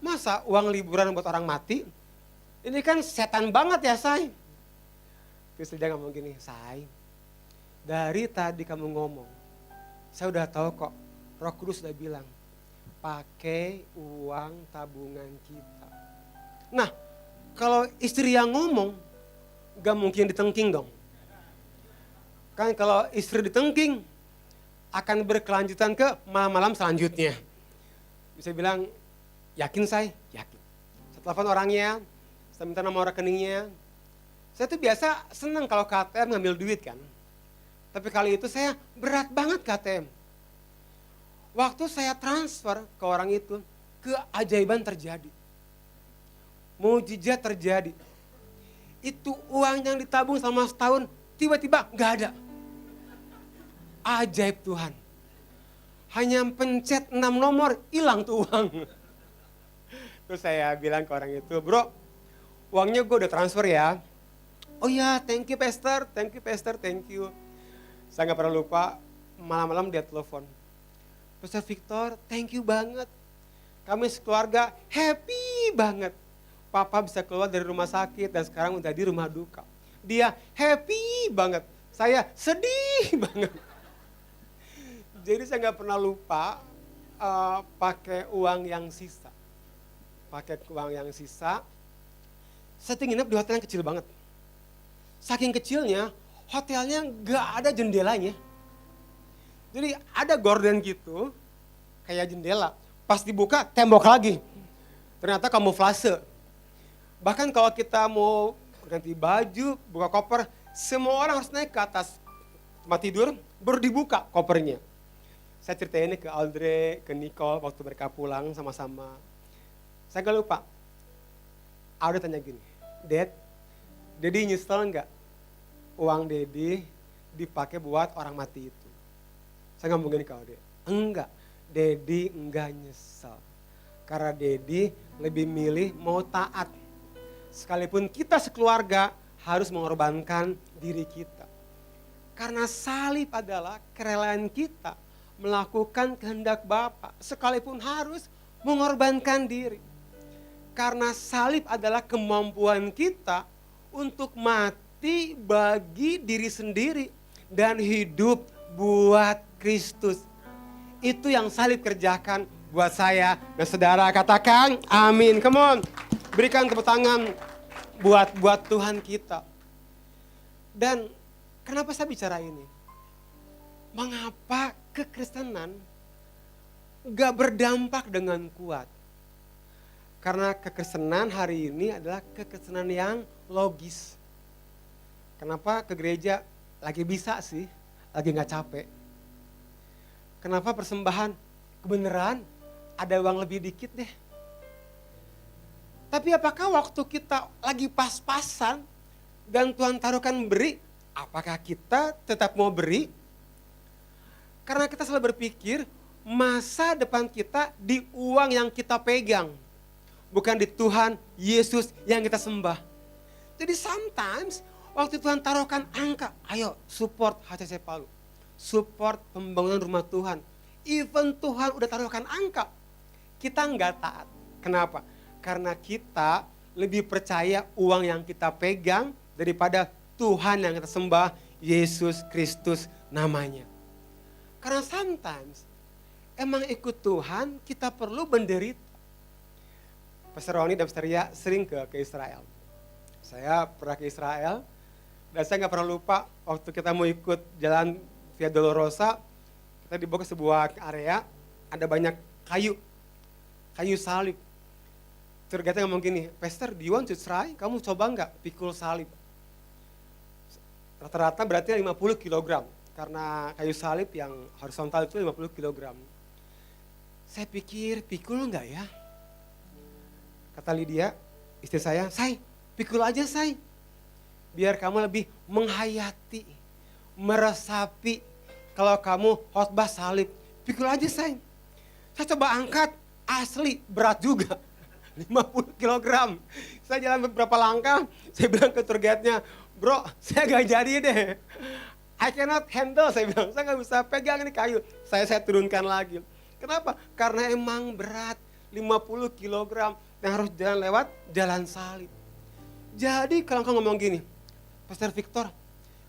Masa uang liburan buat orang mati? Ini kan setan banget ya, Say. Terus dia ngomong gini, Say, dari tadi kamu ngomong, saya udah tahu kok, Roh Kudus sudah bilang, pakai uang tabungan kita. Nah, kalau istri yang ngomong, gak mungkin ditengking dong. Kan kalau istri ditengking, akan berkelanjutan ke malam-malam selanjutnya. Bisa bilang, yakin saya? Yakin. Saya telepon orangnya, saya minta nomor rekeningnya. Saya tuh biasa senang kalau ke ATM ngambil duit kan. Tapi kali itu saya berat banget ke ATM. Waktu saya transfer ke orang itu, keajaiban terjadi. Mujizat terjadi. Itu uang yang ditabung selama setahun, tiba-tiba gak ada. Ajaib Tuhan. Hanya pencet 6 nomor, hilang tuh uang. Terus saya bilang ke orang itu, bro, uangnya gue udah transfer ya. Oh ya, thank you pastor, thank you pastor, thank you. Saya gak pernah lupa, malam-malam dia telepon. Pastor Victor, thank you banget. Kami sekeluarga happy banget. Papa bisa keluar dari rumah sakit dan sekarang udah di rumah duka. Dia happy banget, saya sedih banget. Jadi saya nggak pernah lupa pakai uang yang sisa. Pakai uang yang sisa, saya tuh nginep di hotel yang kecil banget. Saking kecilnya, hotelnya nggak ada jendelanya. Jadi ada gorden gitu, kayak jendela. Pas dibuka, tembok lagi. Ternyata kamuflase. Bahkan kalau kita mau ganti baju, buka koper, semua orang harus naik ke atas tempat tidur, baru dibuka kopernya. Saya ceritain ini ke Audrey, ke Nicole waktu mereka pulang sama-sama. Saya gak lupa. Audrey tanya gini, Dad, Daddy nyesel nggak uang Daddy dipakai buat orang mati itu? Saya ngomong gini ke Audrey, enggak, Daddy enggak nyesel. Karena Daddy lebih milih mau taat. Sekalipun kita sekeluarga harus mengorbankan diri kita. Karena salib adalah kerelaan kita melakukan kehendak Bapa, sekalipun harus mengorbankan diri. Karena salib adalah kemampuan kita untuk mati bagi diri sendiri dan hidup buat Kristus. Itu yang salib kerjakan buat saya dan saudara. Katakan amin. Come on, berikan tepuk tangan buat Tuhan kita. Dan kenapa saya bicara ini? Mengapa kekristenan gak berdampak dengan kuat? Karena kekristenan hari ini adalah kekristenan yang logis. Kenapa ke gereja lagi bisa sih, lagi gak capek? Kenapa persembahan kebenaran ada uang lebih dikit deh? Tapi apakah waktu kita lagi pas-pasan dan Tuhan taruhkan beri, apakah kita tetap mau beri? Karena kita selalu berpikir masa depan kita di uang yang kita pegang. Bukan di Tuhan Yesus yang kita sembah. Jadi sometimes waktu Tuhan taruhkan angka, ayo support HCC Palu. Support pembangunan rumah Tuhan. even Tuhan udah taruhkan angka, kita nggak taat. Kenapa? Karena kita lebih percaya uang yang kita pegang daripada Tuhan yang kita sembah, Yesus Kristus namanya. Karena sometimes emang ikut Tuhan kita perlu menderita. Pastor Roni dan Pastor Ria sering ke Israel. Saya pernah ke Israel dan saya nggak pernah lupa waktu kita mau ikut jalan Via Dolorosa, kita dibawa ke sebuah area, ada banyak kayu salib. Ternyata ngomong gini, Pastor, do you want to try? Kamu coba nggak pikul salib? Rata-rata berarti 50 kg, karena kayu salib yang horizontal itu 50 kg. Saya pikir, pikul nggak ya? Kata Lydia, istri saya, Say, pikul aja Say. Biar kamu lebih menghayati, meresapi kalau kamu khotbah salib. Pikul aja Say. Saya coba angkat, asli berat juga. 50 kg. Saya jalan beberapa langkah, saya bilang ke tour guide-nya, bro, saya gak jadi deh. I cannot handle, saya bilang, saya gak bisa pegang ini kayu. Saya turunkan lagi. Kenapa? Karena emang berat, 50 kg yang harus jalan lewat jalan salib. Jadi kalau engkau ngomong gini, Pastor Victor,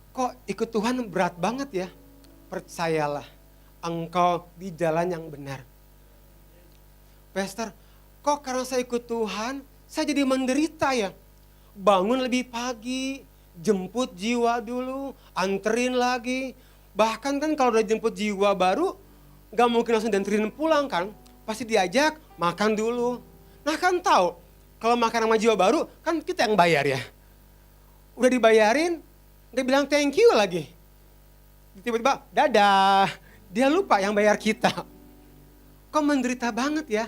kok ikut Tuhan berat banget ya? Percayalah, engkau di jalan yang benar. Pastor, kok karena saya ikut Tuhan, saya jadi menderita ya? Bangun lebih pagi, jemput jiwa dulu, anterin lagi. Bahkan kan kalau udah jemput jiwa baru, gak mungkin langsung dianterin pulang kan. Pasti diajak makan dulu. Nah kan tahu, kalau makan sama jiwa baru, kan kita yang bayar ya. Udah dibayarin, dia bilang thank you lagi. Tiba-tiba, dadah. Dia lupa yang bayar kita. Kok menderita banget ya?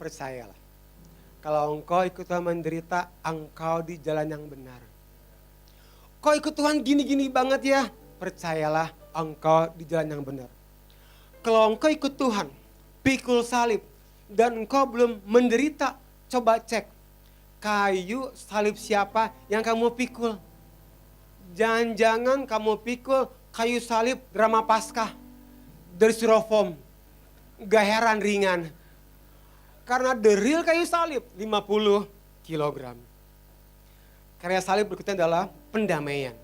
Percayalah, kalau engkau ikut Tuhan menderita, engkau di jalan yang benar. Kau ikut Tuhan gini-gini banget ya, percayalah engkau di jalan yang benar. Kalau engkau ikut Tuhan, pikul salib, dan engkau belum menderita, coba cek kayu salib siapa yang kamu pikul. Jangan-jangan kamu pikul kayu salib drama Paskah dari styrofoam, gak heran ringan. Karena the real kayu salib 50 kg. Karya salib berikutnya adalah pendamaian.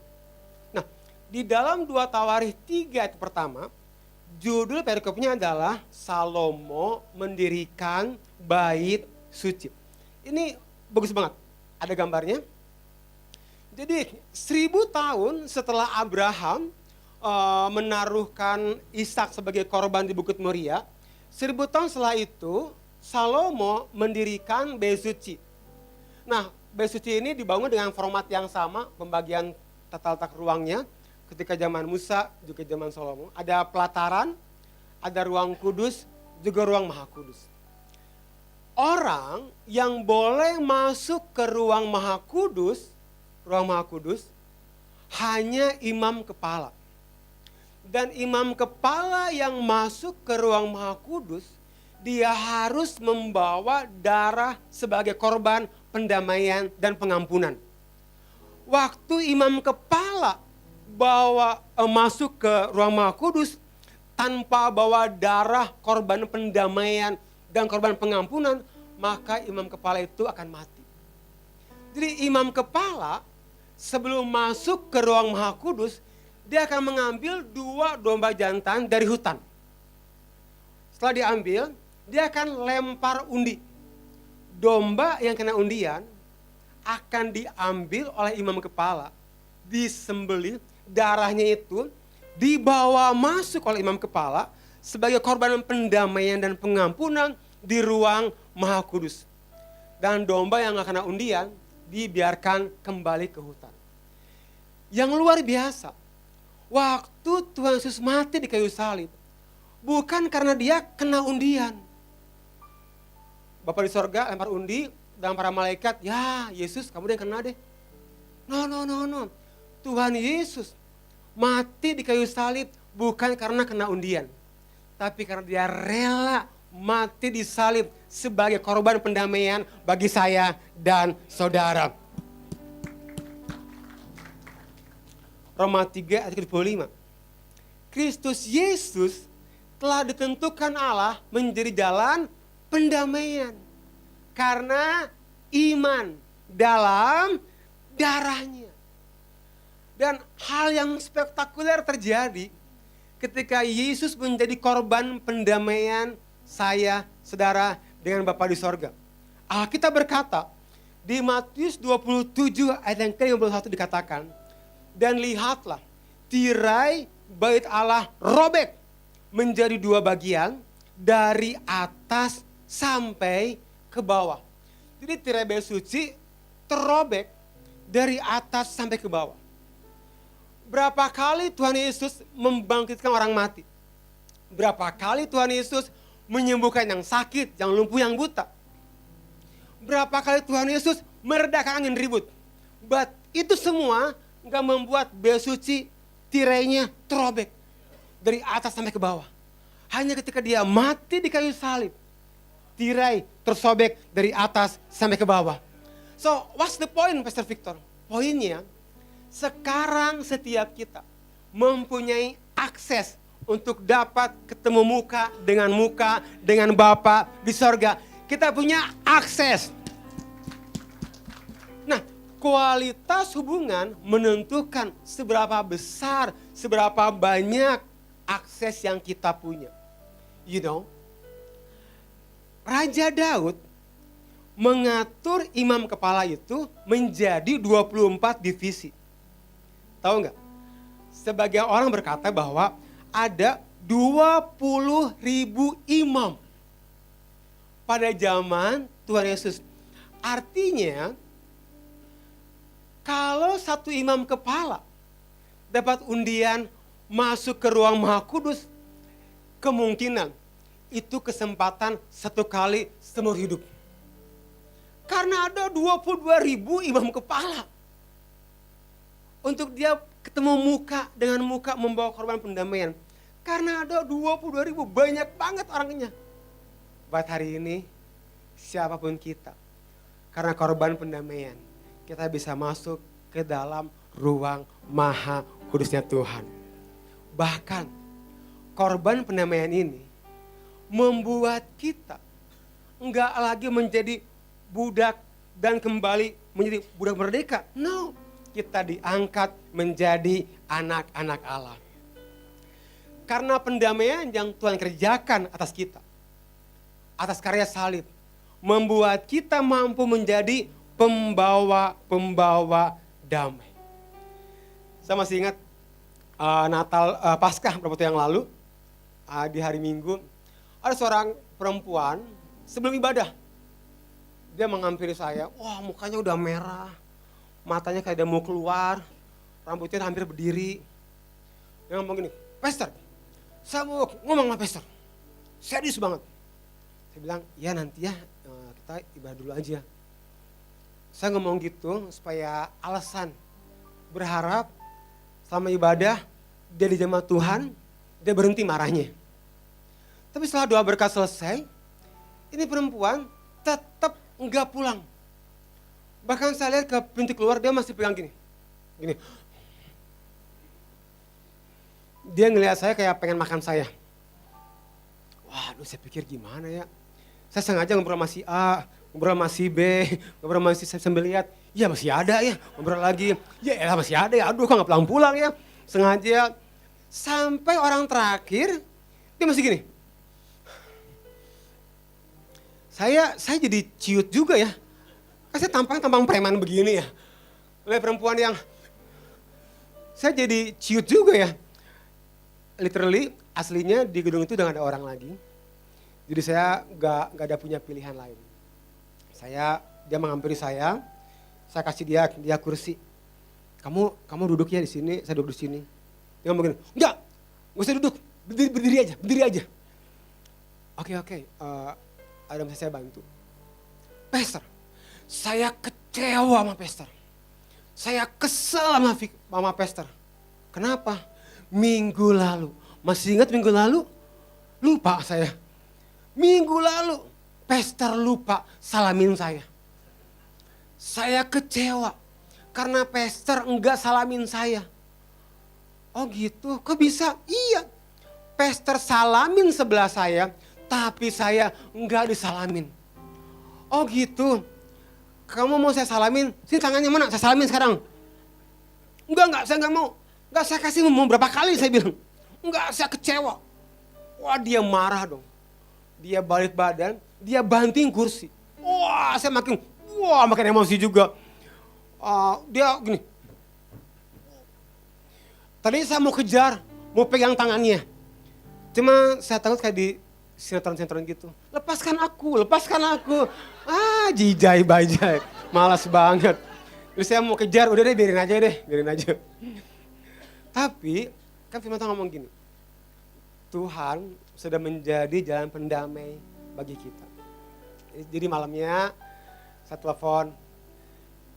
Nah, di dalam 2 Tawarikh 3 ayat pertama, judul perikopnya adalah Salomo mendirikan bait suci. Ini bagus banget, ada gambarnya. Jadi 1000 tahun setelah Abraham menaruhkan Ishak sebagai korban di Bukit Moria, 1000 tahun setelah itu Salomo mendirikan bait suci. Nah, bait suci ini dibangun dengan format yang sama, pembagian tata letak ruangnya. Ketika zaman Musa, juga zaman Salomo. Ada pelataran, ada ruang kudus, juga ruang maha kudus. Orang yang boleh masuk ke ruang maha kudus hanya imam kepala. Dan imam kepala yang masuk ke ruang maha kudus, dia harus membawa darah sebagai korban pendamaian dan pengampunan. Waktu imam kepala masuk ke ruang maha kudus tanpa bawa darah korban pendamaian dan korban pengampunan, maka imam kepala itu akan mati. Jadi imam kepala sebelum masuk ke ruang maha kudus, dia akan mengambil 2 domba jantan dari hutan. Setelah diambil, dia akan lempar undi. Domba yang kena undian akan diambil oleh imam kepala, disembelih, darahnya itu dibawa masuk oleh imam kepala sebagai korban pendamaian dan pengampunan di ruang maha kudus. Dan domba yang gak kena undian dibiarkan kembali ke hutan. Yang luar biasa, waktu Tuhan Yesus mati di kayu salib, bukan karena dia kena undian. Bapak di sorga lempar undi dan para malaikat, ya Yesus kamu yang kena deh. No. Tuhan Yesus mati di kayu salib bukan karena kena undian. Tapi karena dia rela mati di salib sebagai korban pendamaian bagi saya dan saudara. Roma 3 ayat 25. Kristus Yesus telah ditentukan Allah menjadi jalan pendamaian. Karena iman dalam darahnya. Dan hal yang spektakuler terjadi ketika Yesus menjadi korban pendamaian saya, saudara, dengan Bapa di sorga. Alkitab berkata, di Matius 27 ayat yang ke-51 dikatakan, dan lihatlah, tirai bait Allah robek menjadi dua bagian dari atas sampai ke bawah. Jadi tirai bait suci terrobek dari atas sampai ke bawah. Berapa kali Tuhan Yesus membangkitkan orang mati? Berapa kali Tuhan Yesus menyembuhkan yang sakit, yang lumpuh, yang buta? Berapa kali Tuhan Yesus meredakan angin ribut? But itu semua nggak membuat bait suci tirainya terobek dari atas sampai ke bawah. Hanya ketika dia mati di kayu salib, tirai tersobek dari atas sampai ke bawah. So, what's the point, Pastor Victor? Poinnya, sekarang setiap kita mempunyai akses untuk dapat ketemu muka dengan Bapa di sorga. Kita punya akses. Nah, kualitas hubungan menentukan seberapa besar, seberapa banyak akses yang kita punya. You know, Raja Daud mengatur imam kepala itu menjadi 24 divisi. Tahu nggak? Sebagian orang berkata bahwa ada 20.000 imam pada zaman Tuhan Yesus. Artinya, kalau satu imam kepala dapat undian masuk ke ruang Maha Kudus, kemungkinan itu kesempatan satu kali seumur hidup. Karena ada 22.000 imam kepala. Untuk dia ketemu muka dengan muka membawa korban pendamaian. Karena ada 22.000, banyak banget orangnya. Buat hari ini, siapapun kita, karena korban pendamaian, kita bisa masuk ke dalam ruang Maha Kudusnya Tuhan. Bahkan, korban pendamaian ini membuat kita enggak lagi menjadi budak dan kembali menjadi budak merdeka. No, kita diangkat menjadi anak-anak Allah. Karena pendamaian yang Tuhan kerjakan atas kita, atas karya salib, membuat kita mampu menjadi pembawa damai. Saya masih ingat Natal, Paskah beberapa tahun yang lalu, di hari Minggu, ada seorang perempuan sebelum ibadah. Dia menghampiri saya, wah mukanya udah merah, matanya kayak udah mau keluar, rambutnya hampir berdiri. Dia ngomong gini, Pastor, saya mau ngomong sama Pastor, serius banget. Saya bilang, ya nanti ya, kita ibadah dulu aja. Saya ngomong gitu supaya alasan, berharap selama ibadah, dia dijamah Tuhan, dia berhenti marahnya. Tapi setelah doa berkat selesai, ini perempuan tetap enggak pulang. Bahkan saya lihat ke pintu keluar, dia masih pegang gini. Gini. Dia ngelihat saya kayak pengen makan saya. Waduh, saya pikir gimana ya. Saya sengaja ngobrol sama si A, ngobrol sama si B, ngobrol sama si C, sambil lihat. Ya masih ada ya, ngobrol lagi. Ya elah masih ada ya, aduh kok gak pulang-pulang ya. Sengaja. Sampai orang terakhir, dia masih gini. Saya jadi ciut juga ya. Kan saya tampang preman begini ya. Oleh perempuan yang, saya jadi ciut juga ya. Literally, aslinya di gedung itu udah gak ada orang lagi. Jadi saya gak ada punya pilihan lain. Dia menghampiri saya kasih dia kursi. Kamu duduk ya di sini, saya duduk di sini. Dia ngomong gini, enggak usah duduk, berdiri aja. Oke, ada yang bisa saya bantu. Pastor, saya kecewa sama Pastor. Saya kesel sama Pastor. Kenapa? Minggu lalu, masih ingat minggu lalu? Lupa saya. Minggu lalu, Pastor lupa salamin saya. Saya kecewa karena Pastor enggak salamin saya. Oh gitu, kok bisa? Iya. pastor salamin sebelah saya, tapi saya enggak disalamin. Oh gitu, kamu mau saya salamin? Sini tangannya mana? Saya salamin sekarang. Enggak, saya enggak mau. Enggak, saya kasih mau berapa kali saya bilang. Enggak, saya kecewa. Wah, dia marah dong. Dia balik badan, dia banting kursi. Wah, saya makin emosi juga. Dia gini. Tadi saya mau kejar, mau pegang tangannya. Cuma saya takut kayak di sinetron-sinetron gitu. Lepaskan aku. Jijai bajai. Malas banget. Terus saya mau kejar, udah deh biarin aja. Tapi kan firman Tuhan ngomong gini. Tuhan sudah menjadi jalan pendamai bagi kita. Jadi malamnya saya telepon.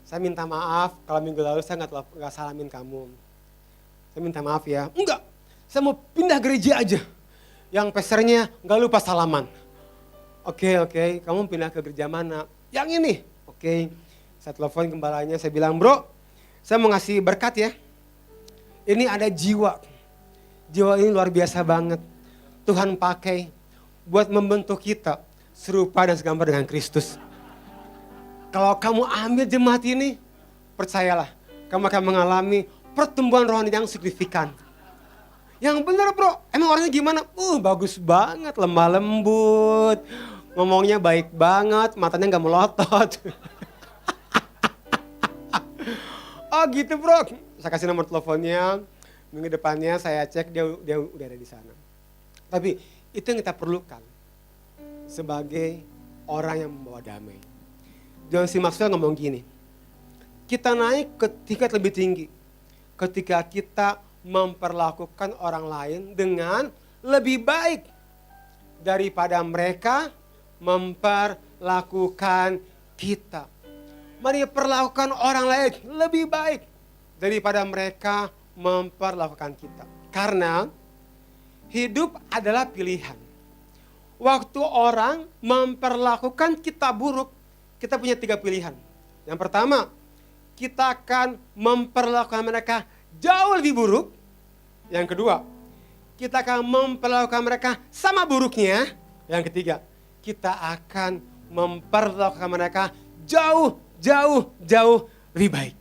Saya minta maaf kalau minggu lalu saya nggak salamin kamu. Saya minta maaf ya. Enggak, saya mau pindah gereja aja. Yang pesernya nggak lupa salaman. Oke, kamu pindah ke gereja mana? Yang ini. Oke, saya telepon gembalanya, saya bilang, bro, saya mau ngasih berkat ya. Ini ada jiwa. Jiwa ini luar biasa banget. Tuhan pakai buat membentuk kita serupa dan segambar dengan Kristus. Kalau kamu ambil jemaat ini, percayalah, kamu akan mengalami pertumbuhan rohani yang signifikan. Yang benar bro, emang orangnya gimana? Bagus banget, lemah lembut, ngomongnya baik banget, matanya gak melotot. Oh gitu bro, saya kasih nomor teleponnya, minggu depannya saya cek dia udah ada di sana. Tapi itu yang kita perlukan sebagai orang yang membawa damai. John C. Maxwell ngomong gini, kita naik ke tingkat lebih tinggi ketika kita memperlakukan orang lain dengan lebih baik daripada mereka memperlakukan kita. Mari perlakukan orang lain lebih baik daripada mereka memperlakukan kita. Karena hidup adalah pilihan. Waktu orang memperlakukan kita buruk, kita punya 3 pilihan. Yang pertama, kita akan memperlakukan mereka jauh lebih buruk. Yang kedua, kita akan memperlakukan mereka sama buruknya. Yang ketiga, kita akan memperlakukan mereka jauh lebih baik.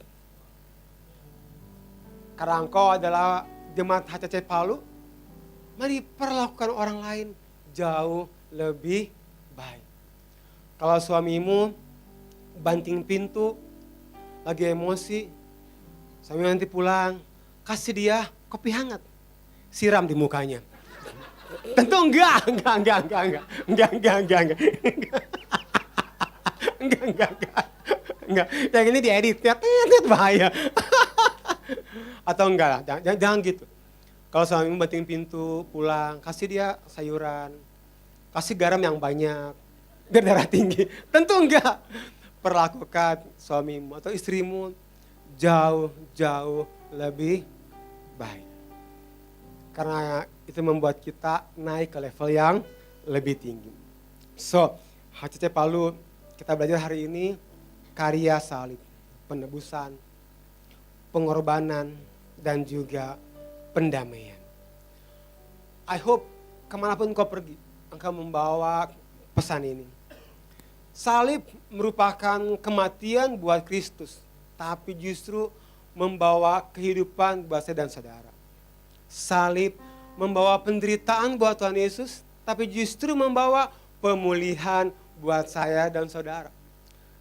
Karena engkau adalah jemaat HCC Palu, mari perlakukan orang lain jauh lebih baik. Kalau suamimu banting pintu, lagi emosi, suami nanti pulang, kasih dia kopi hangat, siram di mukanya. Tentu enggak. Yang ini diedit, bahaya. Atau enggak, jangan gitu. Kalau suamimu banting pintu, pulang, kasih dia sayuran, kasih garam yang banyak, biar darah tinggi. Tentu enggak. Perlakukan suamimu atau istrimu jauh lebih baik. Karena itu membuat kita naik ke level yang lebih tinggi. So, HCC Palu, kita belajar hari ini karya salib, penebusan, pengorbanan, dan juga pendamaian. I hope kemanapun kau pergi, engkau membawa pesan ini. Salib merupakan kematian buat Kristus, tapi justru membawa kehidupan buat saya dan saudara. Salib membawa penderitaan buat Tuhan Yesus, tapi justru membawa pemulihan buat saya dan saudara.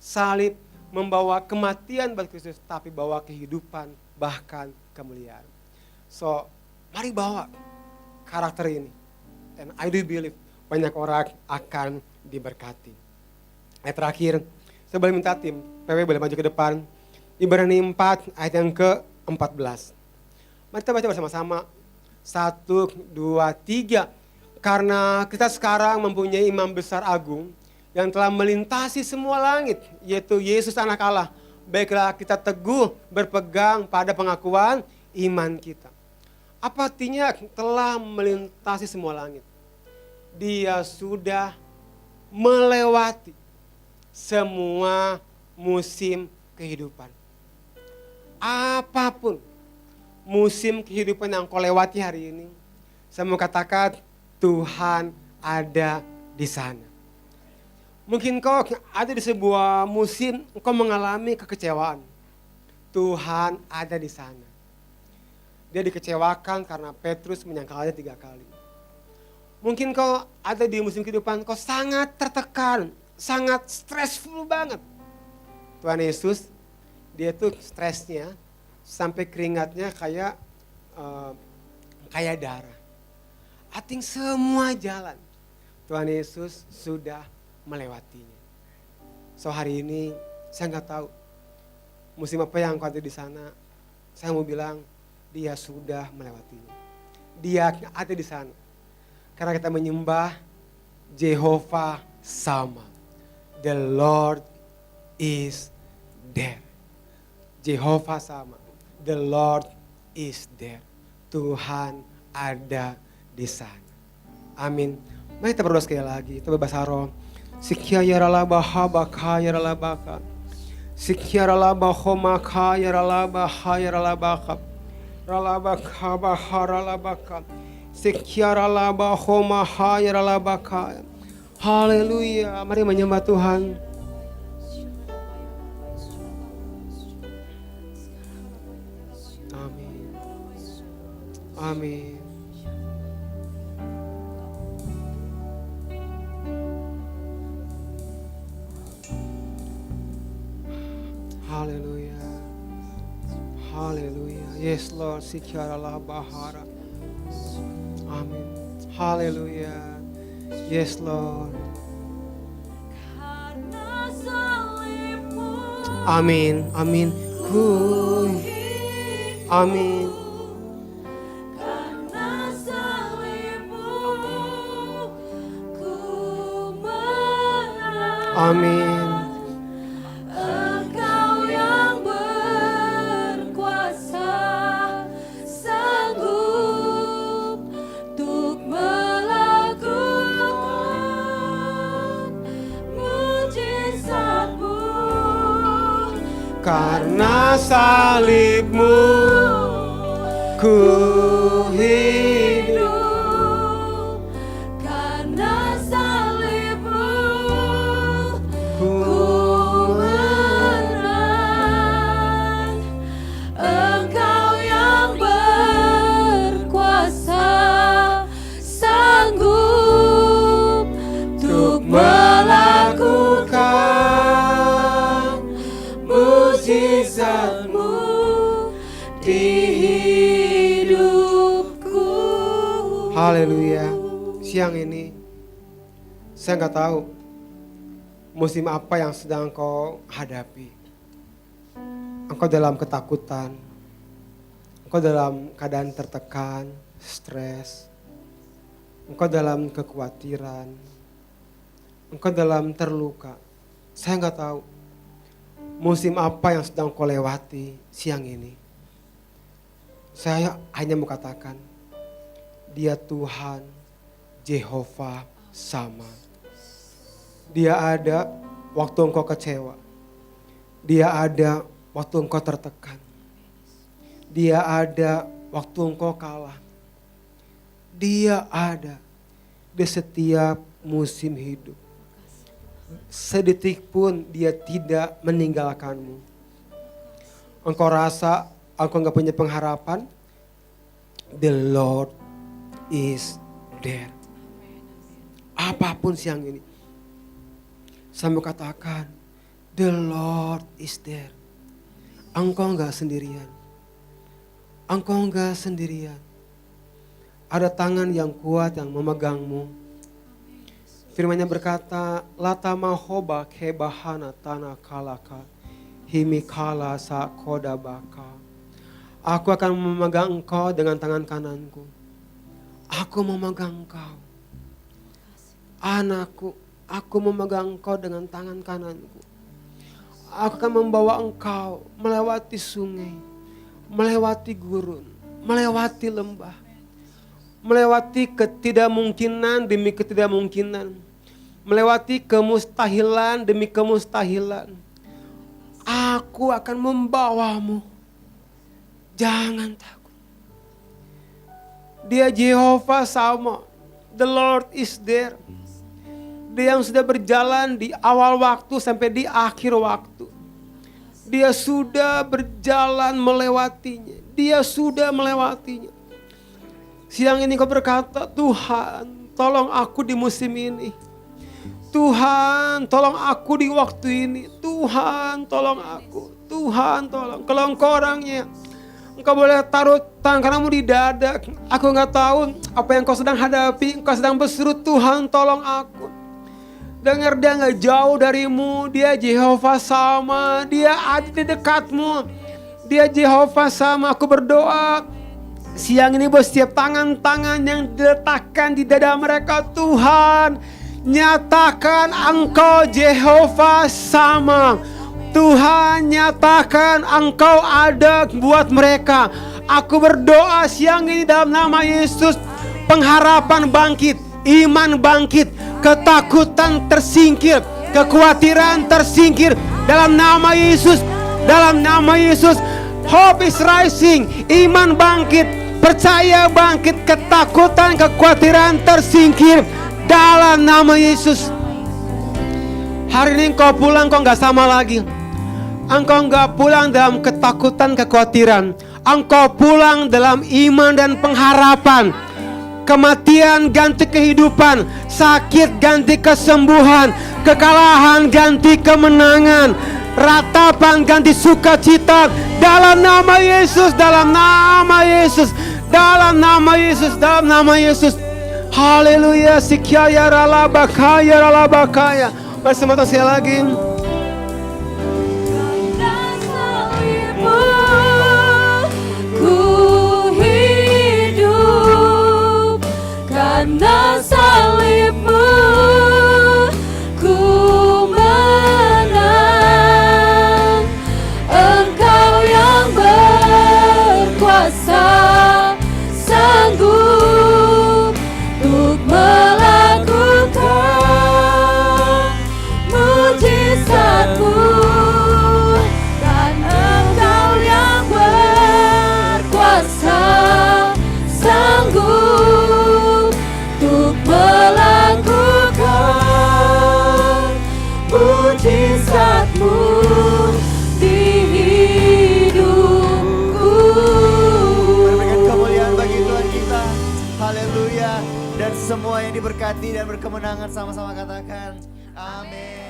Salib membawa kematian buat Kristus, tapi bawa kehidupan, bahkan kemuliaan. So, mari bawa karakter ini. And I do believe banyak orang akan diberkati. Ayat terakhir, saya boleh minta tim, PW boleh maju ke depan. Ibrani 4 ayat yang ke-14. Mari kita baca bersama-sama. 1, 2, 3. Karena kita sekarang mempunyai imam besar agung yang telah melintasi semua langit, yaitu Yesus Anak Allah. Baiklah kita teguh berpegang pada pengakuan iman kita. Apa artinya telah melintasi semua langit? Dia sudah melewati semua musim kehidupan. Apapun musim kehidupan yang kau lewati hari ini, Saya mau katakan Tuhan ada di sana. Mungkin kau ada di sebuah musim kau mengalami kekecewaan. Tuhan ada di sana. Dia dikecewakan karena Petrus menyangkalnya 3 kali. Mungkin kau ada di musim kehidupan kau sangat tertekan, sangat stressful banget. Tuhan Yesus, dia tuh stresnya sampai keringatnya kayak darah. Ating semua jalan. Tuhan Yesus sudah melewatinya. So hari ini saya nggak tahu musim apa yang kau ada di sana. Saya mau bilang dia sudah melewatinya. Dia ada di sana. Karena kita menyembah Jehovah Sama. The Lord is there. Jehovah Sama. The Lord is there. Tuhan ada di sana. Amin. Mari kita berdoa sekali lagi. Kita berbahasa roh. Sikia yaralabaha baka yaralabaka. Sikia yaralabaho maka yaralabaha yaralabaka. Ralabaka baha ralabaka. Sikia yaralabaho maha yaralabaka. Haleluya. Mari menyembah Tuhan. Amin. Amin. Haleluya. Haleluya. Yes Lord. Sikiaralah bahara. Amin. Haleluya. Yes Lord. Amin. Amin. Amin. Amin. Engkau yang berkuasa, sanggup untuk melakukan mujizat-Mu. Karena salib-Mu ku hidup. Karena salib-Mu Ku menang. Engkau yang berkuasa, sanggup untuk melakukan mujizat-Mu di hidupku. Haleluya. Siang ini saya nggak tahu musim apa yang sedang kau hadapi. Engkau dalam ketakutan, engkau dalam keadaan tertekan, stres, engkau dalam kekhawatiran, engkau dalam terluka. Saya nggak tahu musim apa yang sedang kau lewati siang ini. Saya hanya mau katakan, Dia Tuhan Jehovah Sama. Dia ada waktu engkau kecewa. Dia ada waktu engkau tertekan. Dia ada waktu engkau kalah. Dia ada di setiap musim hidup. Sedetik pun dia tidak meninggalkanmu. Engkau rasa engkau gak punya pengharapan? The Lord is there. Apapun siang ini, saya mau katakan, the Lord is there. Engkau gak sendirian. Engkau gak sendirian. Ada tangan yang kuat yang memegangmu. Firman-Nya berkata, lata mahoba kebahana tanah kalaka, himikala sakodabaka. Aku akan memegang engkau dengan tangan kananku. Aku memegang engkau. Anakku, aku memegang engkau dengan tangan kananku. Aku akan membawa engkau melewati sungai, melewati gurun, melewati lembah, melewati ketidakmungkinan demi ketidakmungkinan, melewati kemustahilan demi kemustahilan. Aku akan membawamu. Jangan takut. Dia Jehovah sama. The Lord is there. Dia yang sudah berjalan di awal waktu sampai di akhir waktu. Dia sudah berjalan melewatinya. Dia sudah melewatinya. Siang ini kau berkata, Tuhan, tolong aku di musim ini. Tuhan, tolong aku di waktu ini. Tuhan, tolong aku. Tuhan, tolong. Kalau engkau orangnya, engkau boleh taruh tangan kananmu di dada. Aku nggak tahu apa yang kau sedang hadapi. Engkau sedang berseru, Tuhan, tolong aku. Dengar, dia nggak jauh darimu. Dia Jehovah sama. Dia ada di dekatmu. Dia Jehovah sama. Aku berdoa siang ini buat setiap tangan-tangan yang diletakkan di dada mereka, Tuhan, nyatakan Engkau Jehovah sama. Tuhan, nyatakan Engkau ada buat mereka. Aku berdoa siang ini dalam nama Yesus, pengharapan bangkit, iman bangkit, ketakutan tersingkir, kekhawatiran tersingkir dalam nama Yesus. Dalam nama Yesus, hope is rising, iman bangkit, percaya bangkit, ketakutan, kekhawatiran tersingkir dalam nama Yesus. Hari ini engkau pulang, engkau gak sama lagi. Engkau gak pulang dalam ketakutan, kekhawatiran. Engkau pulang dalam iman dan pengharapan. Kematian ganti kehidupan, sakit ganti kesembuhan, kekalahan ganti kemenangan, ratapan ganti sukacita dalam nama Yesus, dalam nama Yesus, dalam nama Yesus, dalam nama Yesus. Haleluya, sikyaya ralabakaya. Bersama sekali lagi. Karena salibmu ku menang. Engkau yang berkuasa, sanggup untuk melakukan mujizat-Mu. Dan Engkau yang berkuasa, sanggup untuk melakukan mujizat-Mu di hidupku. Berikan kemuliaan bagi Tuhan kita. Haleluya. Dan semua yang diberkati dan berkemenangan sama-sama katakan amin.